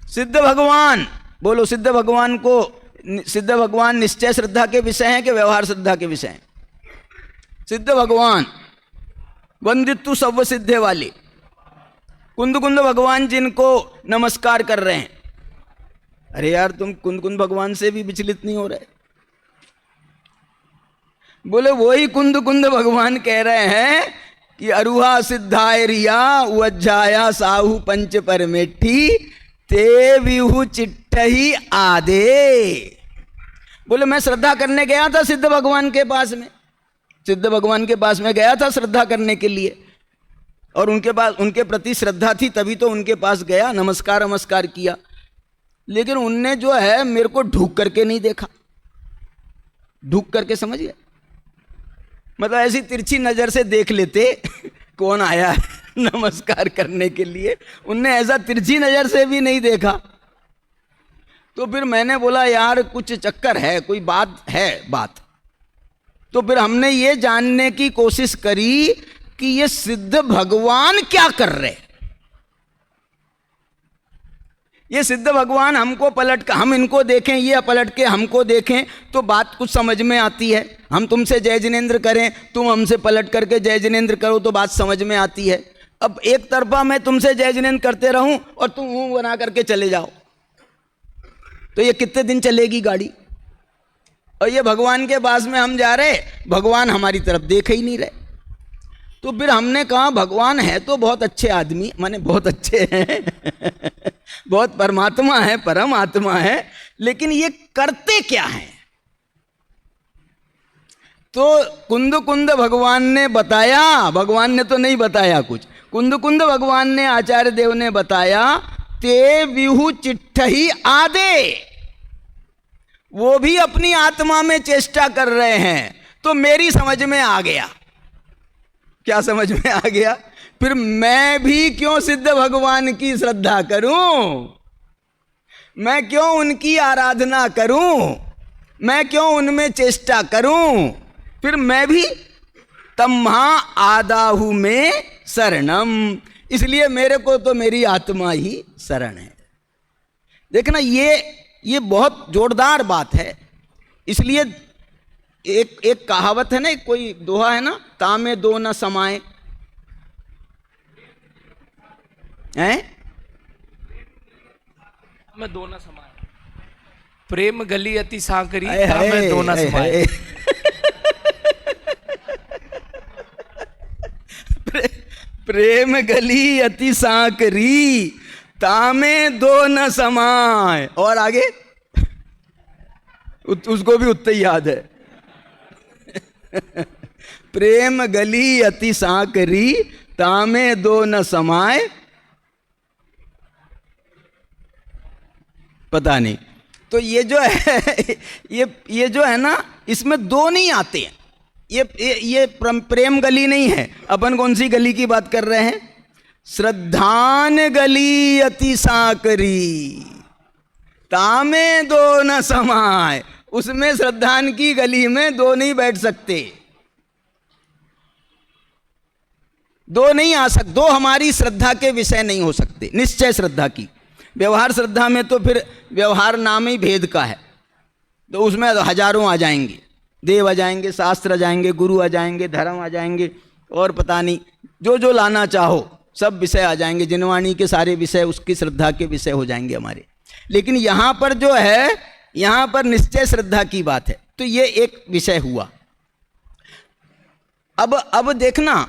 सिद्ध भगवान, बोलो सिद्ध भगवान को, सिद्ध भगवान निश्चय श्रद्धा के विषय हैं कि व्यवहार श्रद्धा के विषय हैं? सिद्ध भगवान वंदितु सव्व सिद्धे वाले कुंद कुंद भगवान जिनको नमस्कार कर रहे हैं, अरे यार तुम कुंद कुंद भगवान से भी विचलित नहीं हो रहे, बोले वही कुंद कुंद भगवान कह रहे हैं कि अरुहा सिद्धाय रिया उज्जाया साहु पंच परमेठी ते विहु चिट्ठही आदे। बोले मैं श्रद्धा करने गया था सिद्ध भगवान के पास में, सिद्ध भगवान के पास में गया था श्रद्धा करने के लिए, और उनके पास उनके प्रति श्रद्धा थी तभी तो उनके पास गया, नमस्कार नमस्कार किया, लेकिन उनने जो है मेरे को ढूक करके नहीं देखा। ढूक करके समझिए, मतलब ऐसी तिरछी नजर से देख लेते कौन आया है नमस्कार करने के लिए, उनने ऐसा तिरछी नजर से भी नहीं देखा। तो फिर मैंने बोला यार कुछ चक्कर है, कोई बात है बात। तो फिर हमने ये जानने की कोशिश करी कि ये सिद्ध भगवान क्या कर रहे, ये सिद्ध भगवान हमको पलट कर, हम इनको देखें, ये पलट के हमको देखें तो बात कुछ समझ में आती है। हम तुमसे जय जिनेंद्र करें, तुम हमसे पलट करके जय जिनेंद्र करो तो बात समझ में आती है। अब एक तरफा मैं तुमसे जय जिनेंद्र करते रहूं और तुम मुंह बना करके चले जाओ, तो ये कितने दिन चलेगी गाड़ी? और ये भगवान के पास में हम जा रहे, भगवान हमारी तरफ देख ही नहीं रहे। तो फिर हमने कहा भगवान है तो बहुत अच्छे आदमी, माने बहुत अच्छे हैं बहुत परमात्मा है, परम आत्मा है, लेकिन ये करते क्या हैं? तो कुंद कुंद भगवान ने बताया, भगवान ने तो नहीं बताया कुछ, कुंद कुंद भगवान ने, आचार्य देव ने बताया, ते विहु चिट्ठही आदे, वो भी अपनी आत्मा में चेष्टा कर रहे हैं। तो मेरी समझ में आ गया, क्या समझ में आ गया? फिर मैं भी क्यों सिद्ध भगवान की श्रद्धा करूं, मैं क्यों उनकी आराधना करूं, मैं क्यों उनमें चेष्टा करूं? फिर मैं भी तम्हा आदाहु में शरणम, इसलिए मेरे को तो मेरी आत्मा ही शरण है। देखना ये बहुत जोरदार बात है। इसलिए एक एक कहावत है ना, एक कोई दोहा है ना, तामे दो न समाए, हैं? में दो न समाए, प्रेम गली अति सांकरी, आए हाय, में दो न आए समाए। हाय। प्रेम गली अति सांकरी, तामे दो न समाए। और आगे उसको भी उतना ही याद है। प्रेम गली अति सांकरी, तामे दो न समाए, पता नहीं। तो ये जो है ये जो है ना, इसमें दो नहीं आते हैं। ये प्रेम गली नहीं है। अपन कौन सी गली की बात कर रहे हैं? श्रद्धान गली अति सांकरी, तामे दो न समाए। उसमें श्रद्धान की गली में दो नहीं बैठ सकते, दो नहीं आ सकते, दो हमारी श्रद्धा के विषय नहीं हो सकते। निश्चय श्रद्धा की, व्यवहार श्रद्धा में तो फिर व्यवहार नाम ही भेद का है, तो उसमें हजारों आ जाएंगे, देव आ जाएंगे, शास्त्र आ जाएंगे, गुरु आ जाएंगे, धर्म आ जाएंगे, और पता नहीं जो जो लाना चाहो सब विषय आ जाएंगे। जिनवाणी के सारे विषय उसकी श्रद्धा के विषय हो जाएंगे हमारे। लेकिन यहाँ पर जो है, यहाँ पर निश्चय श्रद्धा की बात है, तो ये एक विषय हुआ। अब देखना,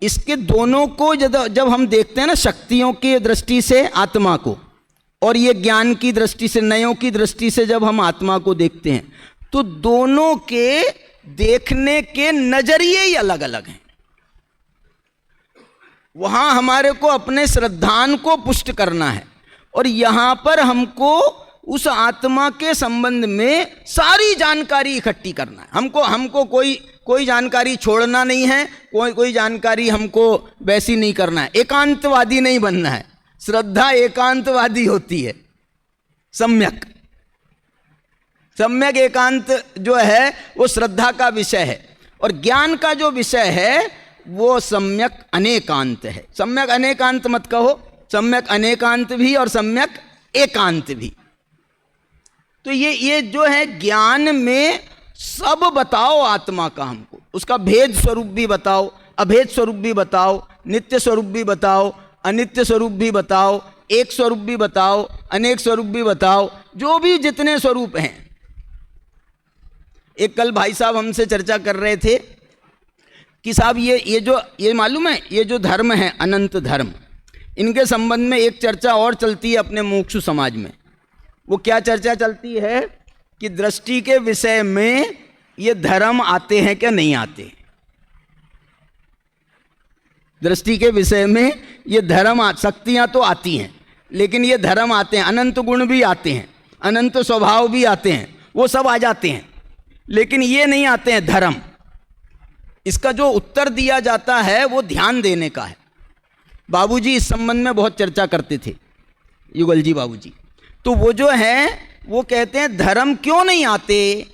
इसके दोनों को जब हम देखते हैं ना, शक्तियों की दृष्टि से आत्मा को, और ये ज्ञान की दृष्टि से, नयों की दृष्टि से जब हम आत्मा को देखते हैं, तो दोनों के देखने के नजरिए ही अलग अलग हैं। वहां हमारे को अपने श्रद्धान को पुष्ट करना है, और यहां पर हमको उस आत्मा के संबंध में सारी जानकारी इकट्ठी करना है। हमको कोई जानकारी छोड़ना नहीं है, कोई जानकारी हमको वैसी नहीं करना है, एकांतवादी नहीं बनना है। श्रद्धा एकांतवादी होती है, सम्यक एकांत जो है वो श्रद्धा का विषय है, और ज्ञान का जो विषय है वो सम्यक अनेकांत है। सम्यक अनेकांत मत कहो, सम्यक अनेकांत भी और सम्यक एकांत भी। तो ये जो है, ज्ञान में सब बताओ आत्मा का, हमको उसका भेद स्वरूप भी बताओ, अभेद स्वरूप भी बताओ, नित्य स्वरूप भी बताओ, अनित्य स्वरूप भी बताओ, एक स्वरूप भी बताओ, अनेक स्वरूप भी बताओ, जो भी जितने स्वरूप हैं। एक कल भाई साहब हमसे चर्चा कर रहे थे कि साहब ये मालूम है, ये जो धर्म है अनंत धर्म, इनके संबंध में एक चर्चा और चलती है अपने मुमुक्षु समाज में। वो क्या चर्चा चलती है कि दृष्टि के विषय में ये धर्म आते हैं क्या नहीं आते। दृष्टि के विषय में ये धर्म शक्तियां तो आती हैं, लेकिन ये धर्म आते हैं, अनंत गुण भी आते हैं, अनंत स्वभाव भी आते हैं, वो सब आ जाते हैं, लेकिन ये नहीं आते हैं धर्म। इसका जो उत्तर दिया जाता है वो ध्यान देने का है। बाबूजी इस संबंध में बहुत चर्चा करते थे, युगल जी बाबूजी। तो वो जो है वो कहते हैं धर्म क्यों नहीं आते,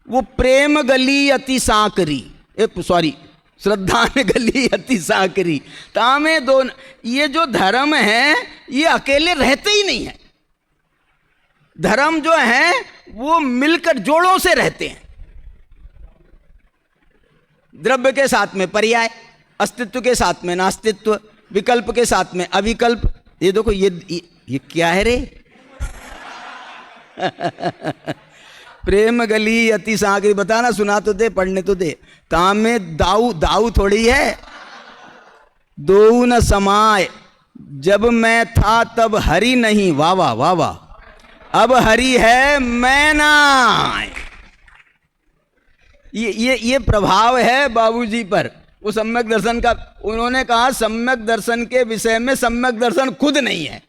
वो प्रेम गली अति सांकरी, श्रद्धान गली अति सांकरी, तामे दो। ये जो धर्म है ये अकेले रहते ही नहीं है। धर्म जो है वो मिलकर जोड़ों से रहते हैं। द्रव्य के साथ में पर्याय, अस्तित्व के साथ में नास्तित्व, विकल्प के साथ में अविकल्प। ये देखो ये क्या है रे? प्रेम गली अति सांकरी, बताना, सुना तो दे, पढ़ने तो दे। तामे दाऊ थोड़ी है, दो न समाए, जब मैं था तब हरि नहीं, वाह वाह वाह वाह, अब हरि है मैं ना। ये प्रभाव है बाबूजी पर, वो सम्यक दर्शन का। उन्होंने कहा सम्यक दर्शन के विषय में सम्यक दर्शन खुद नहीं है।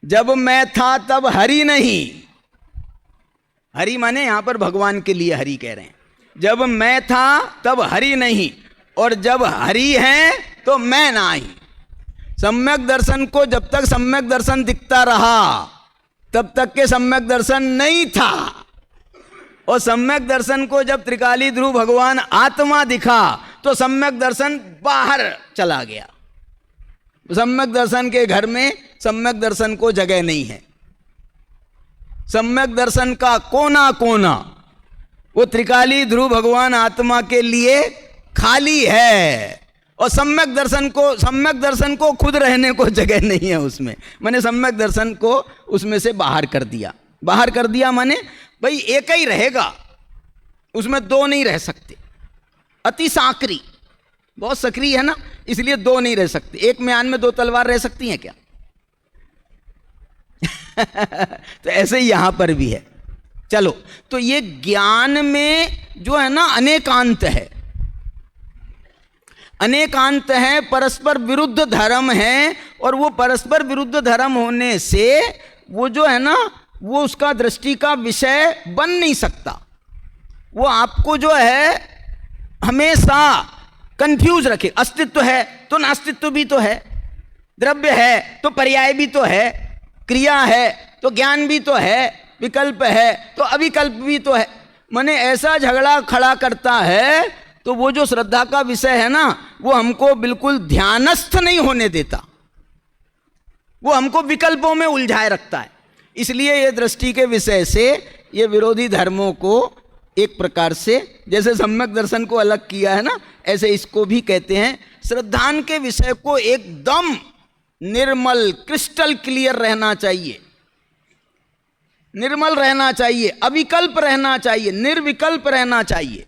जब मैं था तब हरि नहीं, हरि माने यहां पर भगवान के लिए हरि कह रहे हैं। जब मैं था तब हरि नहीं, और जब हरि है तो मैं नहीं। सम्यक दर्शन को जब तक सम्यक दर्शन दिखता रहा तब तक के सम्यक दर्शन नहीं था, और सम्यक दर्शन को जब त्रिकाली ध्रुव भगवान आत्मा दिखा तो सम्यक दर्शन बाहर चला गया। सम्यक दर्शन के घर में सम्यक दर्शन को जगह नहीं है। सम्यक दर्शन का कोना कोना वो त्रिकाली ध्रुव भगवान आत्मा के लिए खाली है। और सम्यक दर्शन को खुद रहने को जगह नहीं है उसमें। मैंने सम्यक दर्शन को उसमें से बाहर कर दिया माने भाई एक ही रहेगा, उसमें दो नहीं रह सकते। अति साकरी, बहुत सक्रिय है ना, इसलिए दो नहीं रह सकते। एक म्यान में दो तलवार रह सकती हैं क्या? तो ऐसे ही यहां पर भी है। चलो, तो ये ज्ञान में जो है ना अनेकांत है, अनेकांत है, परस्पर विरुद्ध धर्म है। और वो परस्पर विरुद्ध धर्म होने से वो जो है ना वो उसका दृष्टि का विषय बन नहीं सकता। वो आपको जो है हमेशा कंफ्यूज रखे। अस्तित्व है तो नास्तित्व भी तो है, द्रव्य है तो पर्याय भी तो है, क्रिया है तो ज्ञान भी तो है, विकल्प है तो अविकल्प भी तो है। माने ऐसा झगड़ा खड़ा करता है। तो वो जो श्रद्धा का विषय है ना वो हमको बिल्कुल ध्यानस्थ नहीं होने देता, वो हमको विकल्पों में उलझाए रखता है। इसलिए ये दृष्टि के विषय से ये विरोधी धर्मों को एक प्रकार से, जैसे सम्यक दर्शन को अलग किया है ना, ऐसे इसको भी कहते हैं। श्रद्धान के विषय को एकदम निर्मल, क्रिस्टल क्लियर रहना चाहिए, निर्मल रहना चाहिए, अविकल्प रहना चाहिए, निर्विकल्प रहना चाहिए।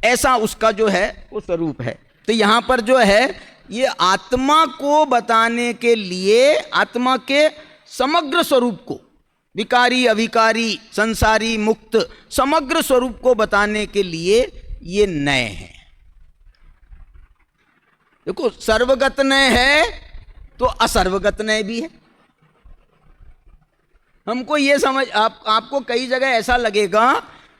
ऐसा उसका जो है वो स्वरूप है। तो यहां पर जो है ये आत्मा को बताने के लिए, आत्मा के समग्र स्वरूप को, विकारी अविकारी संसारी मुक्त समग्र स्वरूप को बताने के लिए ये नए हैं। देखो, सर्वगत नय है तो असर्वगत नय भी है। हमको ये समझ, आपको कई जगह ऐसा लगेगा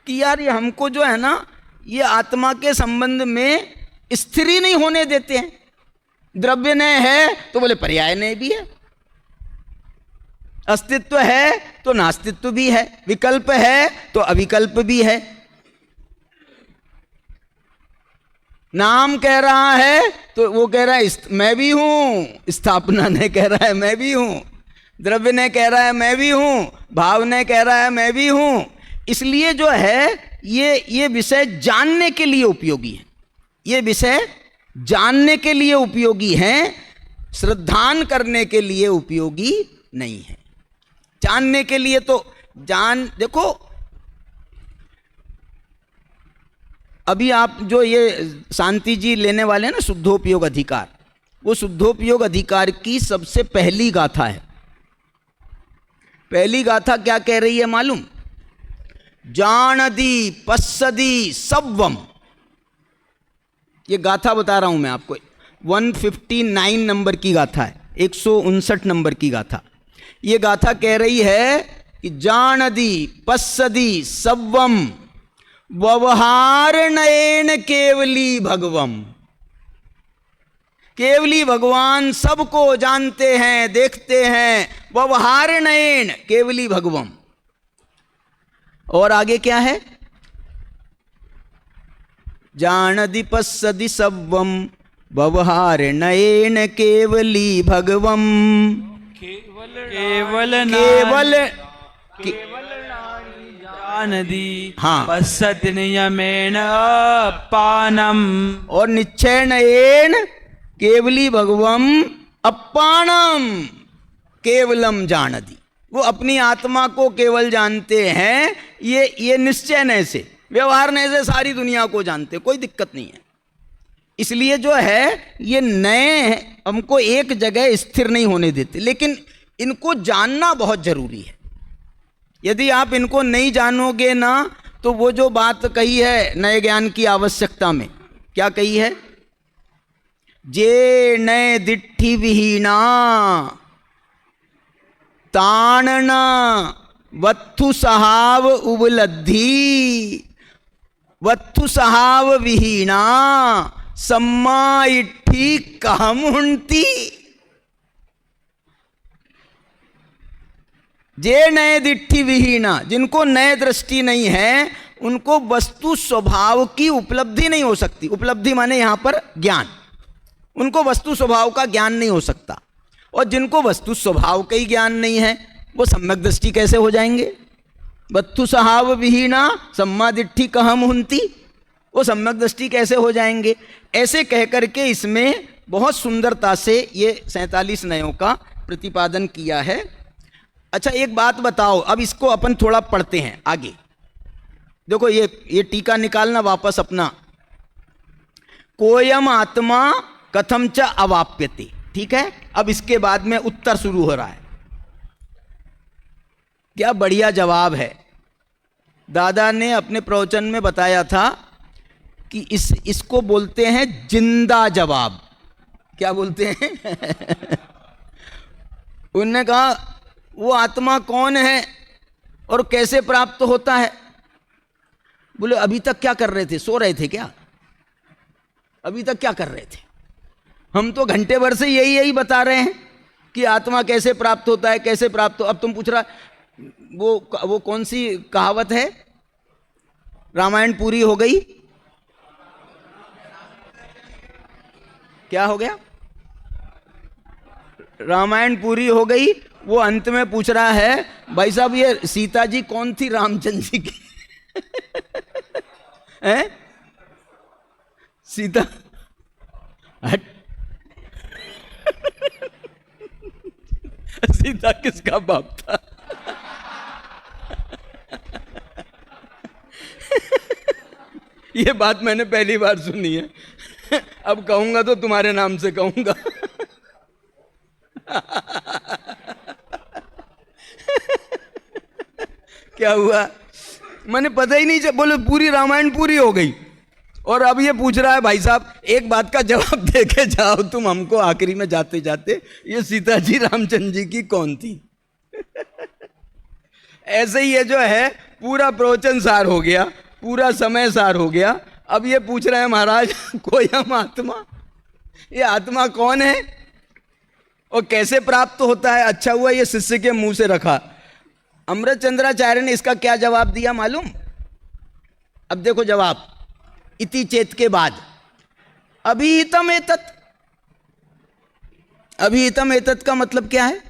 कि यार ये हमको जो है ना ये आत्मा के संबंध में स्थिर ही नहीं होने देते हैं। द्रव्य नय है तो बोले पर्याय नय भी है, अस्तित्व है तो नास्तित्व भी है, विकल्प है तो अविकल्प भी है। नाम कह रहा है तो वो कह रहा है मैं भी हूं, स्थापना ने कह रहा है मैं भी हूं, द्रव्य ने कह रहा है मैं भी हूं, भाव ने कह रहा है मैं भी हूं। इसलिए जो है ये विषय जानने के लिए उपयोगी है, ये विषय जानने के लिए उपयोगी है, श्रद्धान करने के लिए उपयोगी नहीं है। जानने के लिए तो देखो, अभी आप जो ये शांति जी लेने वाले हैं ना शुद्धोपयोग अधिकार, वो शुद्धोपयोग अधिकार की सबसे पहली गाथा है। पहली गाथा क्या कह रही है मालूम? जानदी पश्यदी सब्वम। ये गाथा बता रहा हूं मैं आपको, 159 नंबर की गाथा है, 159 नंबर की गाथा। ये गाथा कह रही है कि जानदी पश्यदी सब्वम व्यवहार नयन केवली भगवम। केवली भगवान सबको जानते हैं, देखते हैं, व्यवहार नयन केवली भगवम। और आगे क्या है? जानदि पश्यदि सब्वम व्यवहार नयन केवली भगवम। केवल जानदि हाँ, पश्यति नियमेन अपानम। और निश्चय नयन केवली भगवम अपानम केवलम जानदि। वो अपनी आत्मा को केवल जानते हैं, ये निश्चय नय से, व्यवहार नय से सारी दुनिया को जानते, कोई दिक्कत नहीं है। इसलिए जो है ये नए हमको एक जगह स्थिर नहीं होने देते, लेकिन इनको जानना बहुत जरूरी है। यदि आप इनको नहीं जानोगे ना तो वो जो बात कही है नए ज्ञान की आवश्यकता में, क्या कही है? जे नए दिट्ठी विहीना ताणन वत्थु सहाव उबलद्धि वत्थु सहाव विहीना सम्मा इट्ठी कहमुंती। जे नए दिट्ठी विहीना, जिनको नए दृष्टि नहीं है उनको वस्तु स्वभाव की उपलब्धि नहीं हो सकती। उपलब्धि माने यहां पर ज्ञान, उनको वस्तु स्वभाव का ज्ञान नहीं हो सकता। और जिनको वस्तु स्वभाव का ही ज्ञान नहीं है वो सम्यक दृष्टि कैसे हो जाएंगे? बत्थु सहाव विहीना सम्मा दिट्ठी कहम हुंती, वो सम्यक दृष्टि कैसे हो जाएंगे? ऐसे कह करके इसमें बहुत सुंदरता से ये 47 नयों का प्रतिपादन किया है। अच्छा एक बात बताओ, अब इसको अपन थोड़ा पढ़ते हैं आगे। देखो ये टीका निकालना वापस अपना। कोयम आत्मा कथम च अवाप्यते, ठीक है। अब इसके बाद में उत्तर शुरू हो रहा है। क्या बढ़िया जवाब है। दादा ने अपने प्रवचन में बताया था कि इसको बोलते हैं जिंदा जवाब। क्या बोलते हैं? उन्होंने कहा वो आत्मा कौन है और कैसे प्राप्त होता है? बोले अभी तक क्या कर रहे थे, सो रहे थे क्या? अभी तक क्या कर रहे थे? हम तो घंटे भर से यही बता रहे हैं कि आत्मा कैसे प्राप्त होता है, कैसे प्राप्त हो। अब तुम पूछ रहा वो कौन सी कहावत है? रामायण पूरी हो गई, क्या हो गया? रामायण पूरी हो गई। वो अंत में पूछ रहा है भाई साहब ये सीता जी कौन थी रामचंद्र जी की? हैं? सीता हट सीता किसका बाप था? ये बात मैंने पहली बार सुनी है। अब कहूंगा तो तुम्हारे नाम से कहूंगा। क्या हुआ? मैंने पता ही नहीं, बोले पूरी रामायण पूरी हो गई और अब ये पूछ रहा है भाई साहब एक बात का जवाब दे के जाओ तुम हमको आखिरी में जाते जाते, ये सीता जी रामचंद्र जी की कौन थी? ऐसे ही ये जो है पूरा प्रवचन सार हो गया, पूरा समय सार हो गया। अब ये पूछ रहे हैं महाराज कोई हम आत्मा, ये आत्मा कौन है और कैसे प्राप्त होता है? अच्छा हुआ ये शिष्य के मुंह से रखा। अमृत चंद्राचार्य ने इसका क्या जवाब दिया मालूम? अब देखो जवाब, इति चेत के बाद अभिहितम एतत्। अभिहितम एतत् का मतलब क्या है?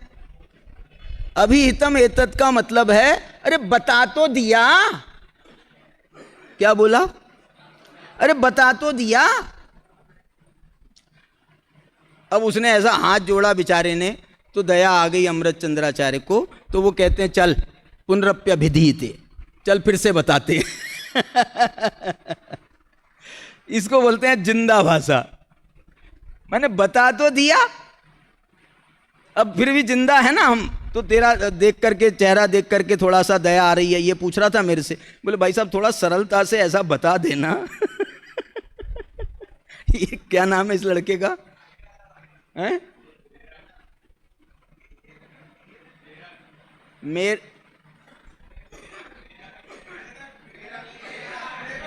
अभिहितम एतत् का मतलब है अरे बता तो दिया। क्या बोला? अरे बता तो दिया। अब उसने ऐसा हाथ जोड़ा बेचारे ने, तो दया आ गई अमृत चंद्राचार्य को, तो वो कहते हैं चल पुनरप्यभिधीते, चल फिर से बताते हैं। इसको बोलते हैं जिंदा भाषा। मैंने बता तो दिया, अब फिर भी जिंदा है ना हम, तो तेरा देख करके चेहरा देख करके थोड़ा सा दया आ रही है। ये पूछ रहा था मेरे से, बोले भाई साहब थोड़ा सरलता से ऐसा बता देना। ये क्या नाम है इस लड़के का? हैं?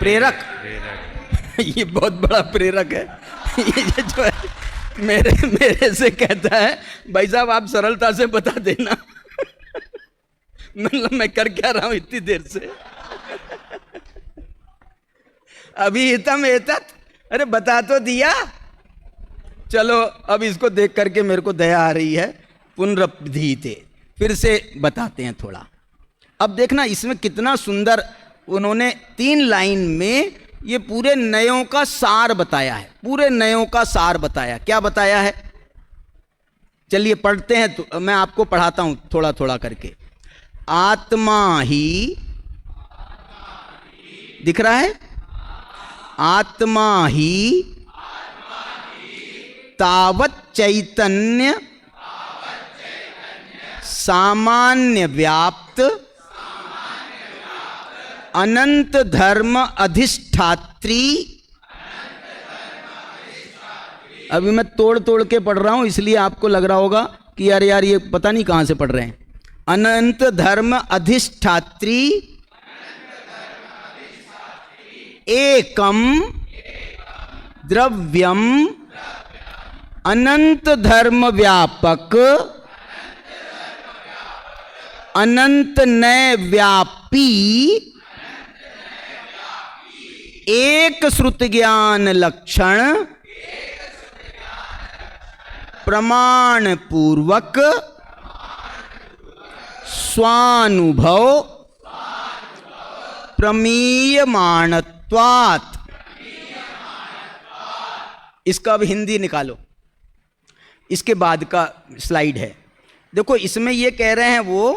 प्रेरक। ये बहुत बड़ा प्रेरक है। ये जो है मेरे से कहता है भाई साहब आप सरलता से बता देना। मतलब मैं कर क्या रहा हूं इतनी देर से? अभिहितम एतत्, अरे बता तो दिया। चलो अब इसको देख करके मेरे को दया आ रही है। पुनरप्यधीते, फिर से बताते हैं थोड़ा। अब देखना इसमें कितना सुंदर उन्होंने 3 लाइन में ये पूरे नयों का सार बताया है। पूरे नयों का सार बताया। क्या बताया है? चलिए पढ़ते हैं, तो मैं आपको पढ़ाता हूं थोड़ा थोड़ा करके। आत्मा ही, दिख रहा है? आत्मा ही तावत चैतन्य सामान्य व्याप्त अनंत धर्म अधिष्ठात्री। अभी मैं तोड़ तोड़ के पढ़ रहा हूं, इसलिए आपको लग रहा होगा कि यार ये पता नहीं कहां से पढ़ रहे हैं। अनंत धर्म अधिष्ठात्री एकम द्रव्यम अनंत धर्म व्यापक अनंत नय व्यापी एक श्रुत ज्ञान लक्षण प्रमाण पूर्वक स्वानुभव प्रमीयमाणत्वात्। इसका अब हिंदी निकालो, इसके बाद का स्लाइड है। देखो इसमें ये कह रहे हैं वो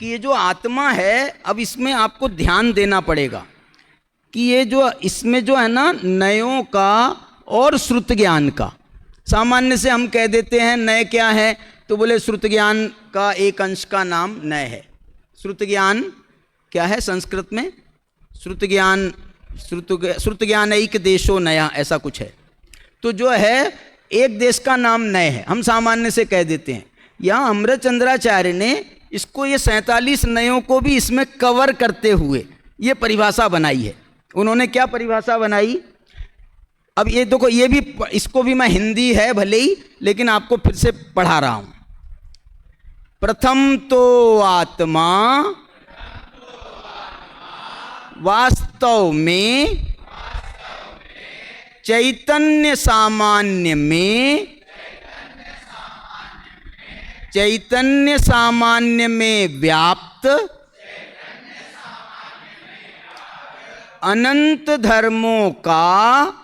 कि ये जो आत्मा है, अब इसमें आपको ध्यान देना पड़ेगा कि ये जो इसमें जो है ना नयों का और श्रुत ज्ञान का, सामान्य से हम कह देते हैं नय क्या है, तो बोले श्रुत ज्ञान का एक अंश का नाम नय है। श्रुत ज्ञान क्या है संस्कृत में? श्रुत ज्ञान एक देशो नया, ऐसा कुछ है। तो जो है एक देश का नाम नय है, हम सामान्य से कह देते हैं। यहाँ अमृतचंद्राचार्य ने इसको ये 47 नयों को भी इसमें कवर करते हुए ये परिभाषा बनाई है। उन्होंने क्या परिभाषा बनाई? अब ये देखो, ये भी, इसको भी मैं हिंदी है भले ही, लेकिन आपको फिर से पढ़ा रहा हूँ। प्रथम तो आत्मा वास्तव में चैतन्य सामान्य में, चैतन्य सामान्य में व्याप्त अनंत धर्मों का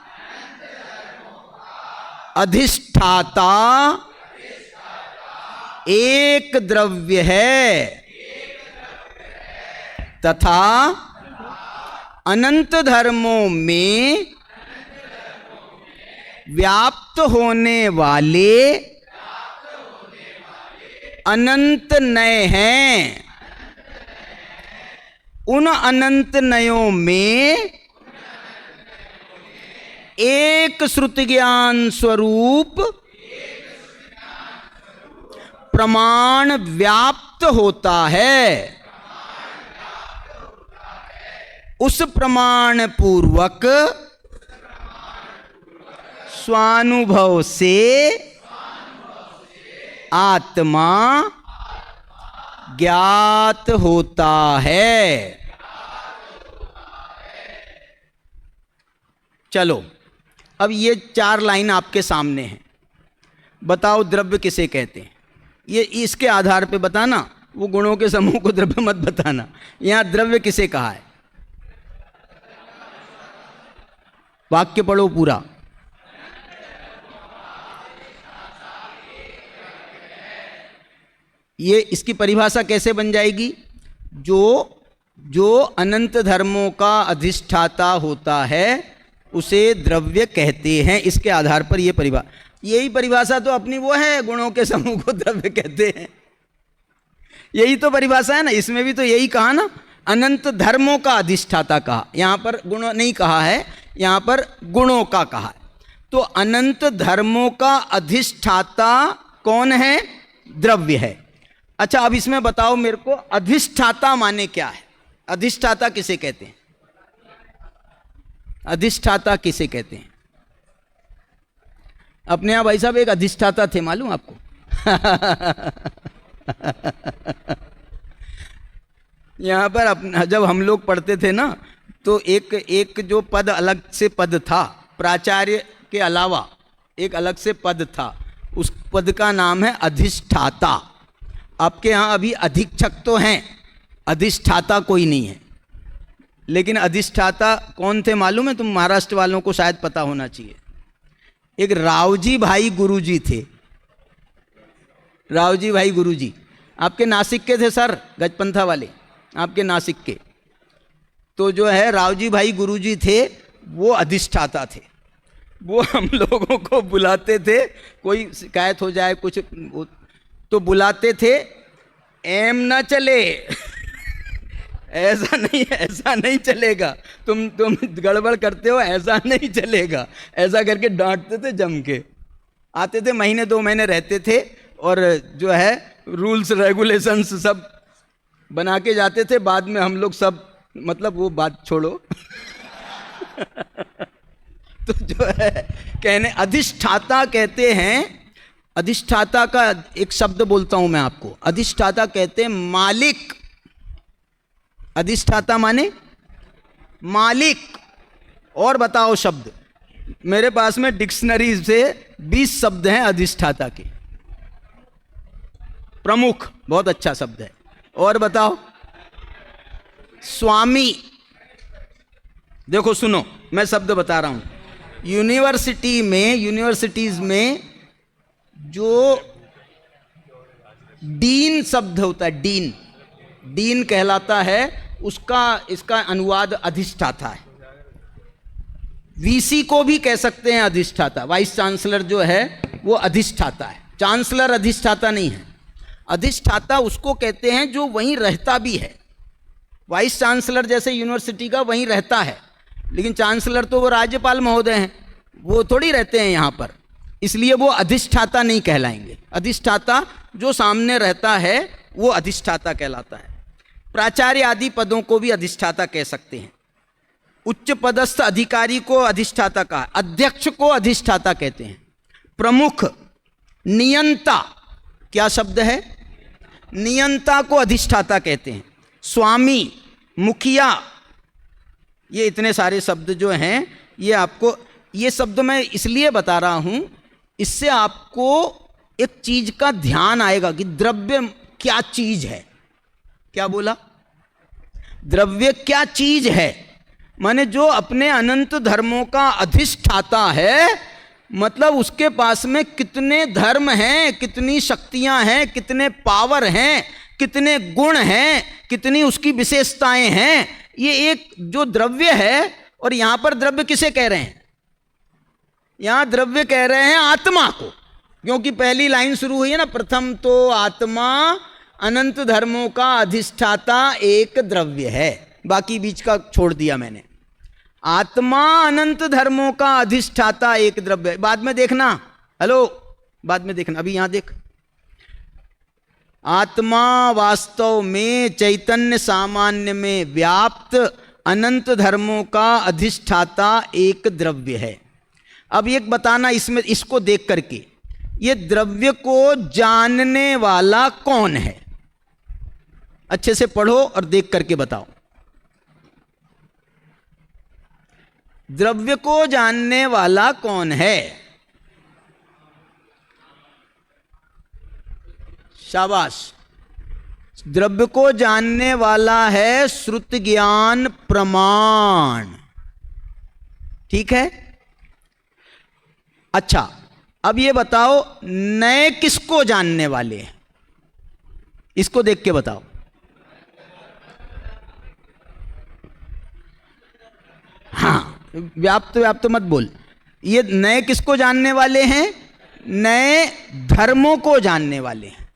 अधिष्ठाता एक द्रव्य है तथा अनंत धर्मों में व्याप्त होने वाले अनंत नय हैं। उन अनंत नयों में एक श्रुति ज्ञान स्वरूप प्रमाण व्याप्त होता है। उस प्रमाण पूर्वक स्वानुभव से आत्मा ज्ञात होता है। चलो अब ये 4 लाइन आपके सामने हैं। बताओ द्रव्य किसे कहते हैं? ये इसके आधार पे बताना, वो गुणों के समूह को द्रव्य मत बताना। यहां द्रव्य किसे कहा है? वाक्य पढ़ो पूरा। ये इसकी परिभाषा कैसे बन जाएगी? जो अनंत धर्मों का अधिष्ठाता होता है उसे द्रव्य कहते हैं। इसके आधार पर ये परिभाषा, यही परिभाषा तो अपनी वो है, गुणों के समूह को द्रव्य कहते हैं। यही तो परिभाषा है ना, इसमें भी तो यही कहा ना, अनंत धर्मों का अधिष्ठाता कहा। यहाँ पर गुण नहीं कहा है, यहाँ पर गुणों का कहा है। तो अनंत धर्मों का अधिष्ठाता कौन है? द्रव्य है। अच्छा अब इसमें बताओ मेरे को, अधिष्ठाता माने क्या है? अधिष्ठाता किसे कहते हैं? अधिष्ठाता किसे कहते हैं? अपने यहाँ भाई साहब एक अधिष्ठाता थे, मालूम आपको? यहाँ पर जब हम लोग पढ़ते थे ना, तो एक जो पद अलग से पद था, प्राचार्य के अलावा एक अलग से पद था, उस पद का नाम है अधिष्ठाता। आपके यहाँ अभी अधीक्षक तो हैं, अधिष्ठाता कोई नहीं है। लेकिन अधिष्ठाता कौन थे मालूम है? तुम महाराष्ट्र वालों को शायद पता होना चाहिए। एक रावजी भाई गुरुजी थे। रावजी भाई गुरुजी आपके नासिक के थे सर, गजपंथा वाले आपके नासिक के। तो जो है रावजी भाई गुरुजी थे, वो अधिष्ठाता थे। वो हम लोगों को बुलाते थे, कोई शिकायत हो जाए कुछ तो बुलाते थे, एम ना चले ऐसा नहीं चलेगा, तुम गड़बड़ करते हो, ऐसा नहीं चलेगा, ऐसा करके डांटते थे जम के। आते थे, महीने 2 महीने रहते थे और जो है रूल्स रेगुलेशंस सब बना के जाते थे। बाद में हम लोग सब, मतलब वो बात छोड़ो। तो जो है कहने अधिष्ठाता कहते हैं। अधिष्ठाता का एक शब्द बोलता हूं मैं आपको। अधिष्ठाता कहते हैं मालिक। अधिष्ठाता माने मालिक। और बताओ शब्द, मेरे पास में डिक्शनरी से 20 शब्द हैं अधिष्ठाता के। प्रमुख बहुत अच्छा शब्द है, और बताओ स्वामी। देखो सुनो, मैं शब्द बता रहा हूं। यूनिवर्सिटीज में जो डीन शब्द होता है, डीन कहलाता है, इसका अनुवाद अधिष्ठाता है। वीसी को भी कह सकते हैं अधिष्ठाता। वाइस चांसलर जो है वो अधिष्ठाता है, चांसलर अधिष्ठाता नहीं है। अधिष्ठाता उसको कहते हैं जो वहीं रहता भी है। वाइस चांसलर जैसे यूनिवर्सिटी का वहीं रहता है, लेकिन चांसलर तो वो राज्यपाल महोदय हैं, वो थोड़ी रहते हैं यहाँ पर, इसलिए वो अधिष्ठाता नहीं कहलाएंगे। अधिष्ठाता जो सामने रहता है वो अधिष्ठाता कहलाता है। प्राचार्य आदि पदों को भी अधिष्ठाता कह सकते हैं। उच्च पदस्थ अधिकारी को अधिष्ठाता कहा, अध्यक्ष को अधिष्ठाता कहते हैं। प्रमुख, नियंता, क्या शब्द है, नियंता को अधिष्ठाता कहते हैं। स्वामी, मुखिया, ये इतने सारे शब्द जो हैं, ये आपको, ये शब्द मैं इसलिए बता रहा हूं, इससे आपको एक चीज का ध्यान आएगा कि द्रव्य क्या चीज है। क्या बोला, द्रव्य क्या चीज है, माने जो अपने अनंत धर्मों का अधिष्ठाता है, मतलब उसके पास में कितने धर्म हैं, कितनी शक्तियां हैं, कितने पावर हैं, कितने गुण हैं, कितनी उसकी विशेषताएं हैं। ये एक जो द्रव्य है, और यहां पर द्रव्य किसे कह रहे हैं, यहां द्रव्य कह रहे हैं आत्मा को, क्योंकि पहली लाइन शुरू हुई है ना, प्रथम तो आत्मा अनंत धर्मों का अधिष्ठाता एक द्रव्य है। बाकी बीच का छोड़ दिया मैंने। आत्मा अनंत धर्मों का अधिष्ठाता एक द्रव्य है। बाद में देखना, हेलो, बाद में देखना, अभी यहां देख। आत्मा वास्तव में चैतन्य सामान्य में व्याप्त अनंत धर्मों का अधिष्ठाता एक द्रव्य है। अब एक बताना इसमें, इसको देख करके, ये द्रव्य को जानने वाला कौन है, अच्छे से पढ़ो और देख करके बताओ। द्रव्य को जानने वाला कौन है, शाबाश। द्रव्य को जानने वाला है श्रुत ज्ञान प्रमाण, ठीक है। अच्छा, अब ये बताओ नए किसको जानने वाले हैं, इसको देख के बताओ। हाँ, व्याप्त मत बोल। ये नए किसको जानने वाले हैं, नए धर्मों को जानने वाले हैं।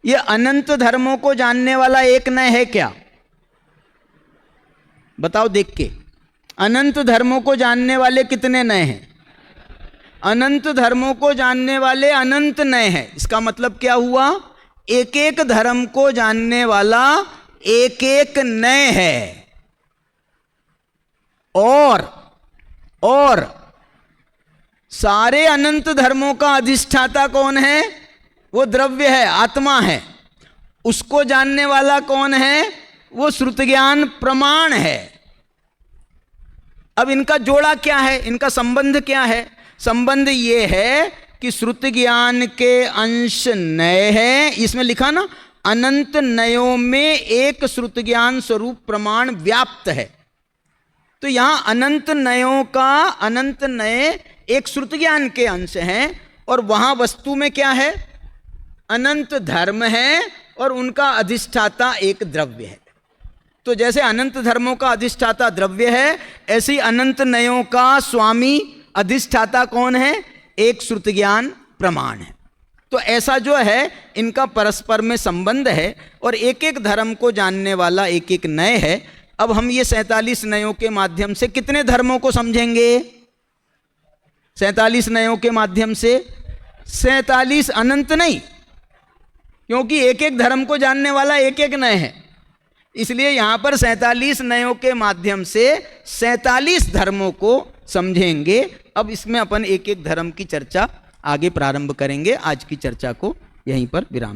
ये अनंत धर्मों को जानने वाला एक नए है क्या, बताओ देख के। अनंत धर्मों को जानने वाले कितने नए हैं, अनंत धर्मों को जानने वाले अनंत नए हैं। इसका मतलब क्या हुआ, एक एक धर्म को जानने वाला एक एक नए है। और सारे अनंत धर्मों का अधिष्ठाता कौन है, वो द्रव्य है, आत्मा है। उसको जानने वाला कौन है, वो श्रुत ज्ञान प्रमाण है। अब इनका जोड़ा क्या है, इनका संबंध क्या है, संबंध ये है कि श्रुत ज्ञान के अंश नए हैं, इसमें लिखा ना, अनंत नयों में एक श्रुत ज्ञान स्वरूप प्रमाण व्याप्त है। तो यहां अनंत नयों का, अनंत नए एक श्रुत ज्ञान के अंश हैं, और वहां वस्तु में क्या है, अनंत धर्म है, और उनका अधिष्ठाता एक द्रव्य है। तो जैसे अनंत धर्मों का अधिष्ठाता द्रव्य है, ऐसे ही अनंत नयों का स्वामी अधिष्ठाता कौन है, एक श्रुत ज्ञान प्रमाण है। तो ऐसा जो है इनका परस्पर में संबंध है, और एक एक धर्म को जानने वाला एक एक नय है। अब हम ये 47 नयों के माध्यम से कितने धर्मों को समझेंगे, 47 नयों के माध्यम से 47 अनंत नहीं, क्योंकि एक एक धर्म को जानने वाला एक एक नय है, इसलिए यहां पर 47 नयों के माध्यम से 47 धर्मों को समझेंगे। अब इसमें अपन एक एक धर्म की चर्चा आगे प्रारंभ करेंगे। आज की चर्चा को यहीं पर विराम।